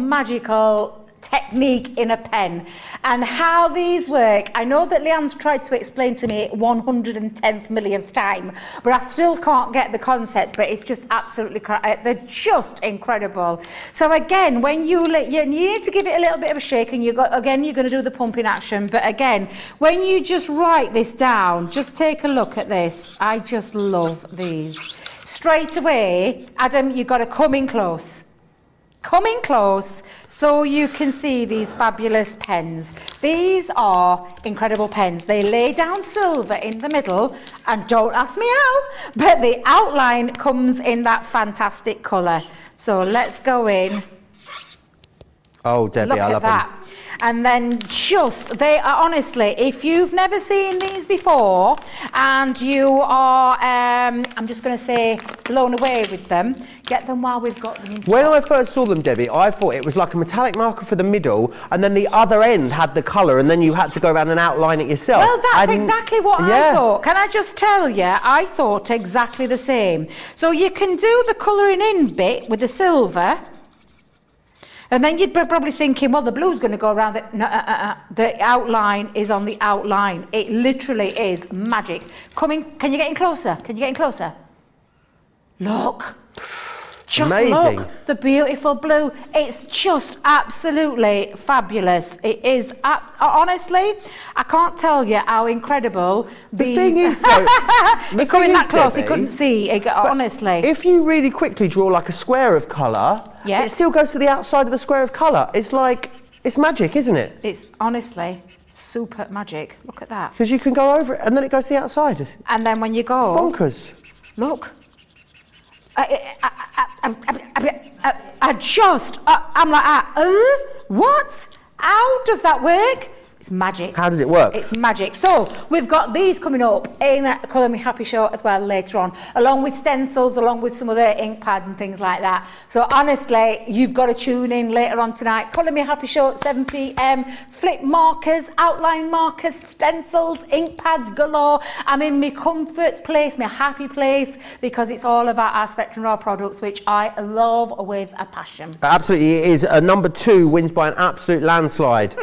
technique in a pen. And how these work, I know that Leanne's tried to explain to me 110th millionth time, but I still can't get the concept, but it's just absolutely, they're just incredible. So again, when you need to give it a little bit of a shake, and you're going to do the pumping action, but again, when you just write this down, just take a look at this. I just love these. Straight away, Adam, you've got to come in close. Come in close so you can see these fabulous pens. These are incredible pens. They lay down silver in the middle, and don't ask me how, but the outline comes in that fantastic colour. So let's go in. Oh, Debbie, I love them. And then they are honestly, if you've never seen these before and you are, I'm just going to say, blown away with them, get them while we've got them in stock. When I first saw them, Debbie, I thought it was like a metallic marker for the middle, and then the other end had the colour, and then you had to go around and outline it yourself. Well, that's exactly what I thought. Can I just tell you, I thought exactly the same. So you can do the colouring in bit with the silver, And then you'd be probably thinking, well, the blue's going to go around it. No, the outline is on the outline. It literally is magic. Can you get in closer? Can you get in closer? Look. Just Amazing. look, the beautiful blue. It's just absolutely fabulous. It is, honestly, I can't tell you how incredible these... The thing is, though... They're coming that close, they Debbie, couldn't see, honestly. If you really quickly draw like a square of colour, Yeah. it still goes to the outside of the square of colour. It's like, it's magic, isn't it? It's honestly super magic. Look at that. Because you can go over it and then it goes to the outside. And then when you go... Bonkers. Look. I'm like, what? How does that work? It's magic. How does it work? It's magic. So we've got these coming up in a Colour Me Happy show as well later on, along with stencils, along with some other ink pads and things like that. So honestly, you've got to tune in later on tonight. Colour Me Happy show at 7 p.m. Flip markers, outline markers, stencils, ink pads galore. I'm in my comfort place, my happy place, because it's all about our Spectrum Raw products, which I love with a passion. Absolutely, it is. Number 2 wins by an absolute landslide,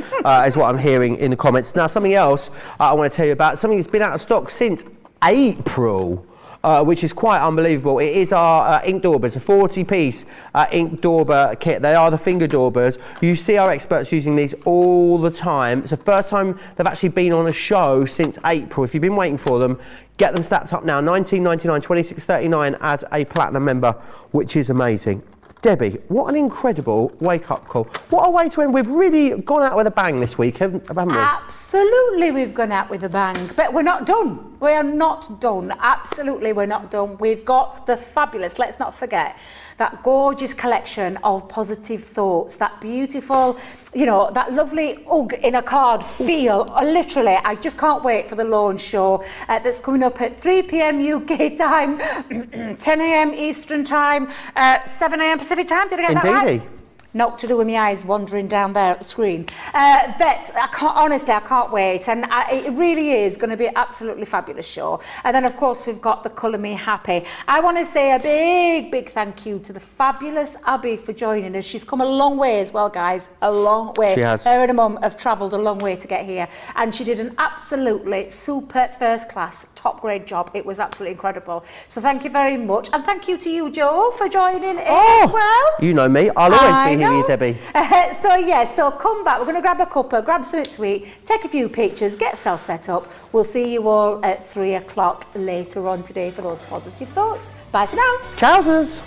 is what I'm hearing in the comments. Now, something else I want to tell you about, something that's been out of stock since April, which is quite unbelievable. It is our ink daubers, a 40-piece ink dauber kit. They are the finger daubers. You see our experts using these all the time. It's the first time they've actually been on a show since April. If you've been waiting for them, get them stacked up now. $19.99, $26.39 as a platinum member, which is amazing. Debbie, what an incredible wake-up call. What a way to end. We've really gone out with a bang this week, haven't we? Absolutely, we've gone out with a bang. But we're not done. We are not done. Absolutely, we're not done. We've got the fabulous, let's not forget, that gorgeous collection of positive thoughts, that beautiful, you know, that lovely hug in a card feel. Literally, I just can't wait for the launch show that's coming up at 3 p.m. UK time, 10 a.m. Eastern time, 7 a.m. Pacific time. Did I get that right? Indeedy. Not to do with my eyes wandering down there at the screen. But honestly, I can't wait. And it really is going to be an absolutely fabulous show. And then, of course, we've got the Colour Me Happy. I want to say a big, big thank you to the fabulous Abby for joining us. She's come a long way as well, guys. A long way. She has. Her and her mum have travelled a long way to get here. And she did an absolutely super first-class, top-grade job. It was absolutely incredible. So thank you very much. And thank you to you, Joe, for joining in as well. You know me. I'll always be here. You, Debbie. So come back. We're going to grab a cuppa, grab something to eat, take a few pictures, get yourself set up. We'll see you all at 3 o'clock later on today for those positive thoughts. Bye for now. Trousers.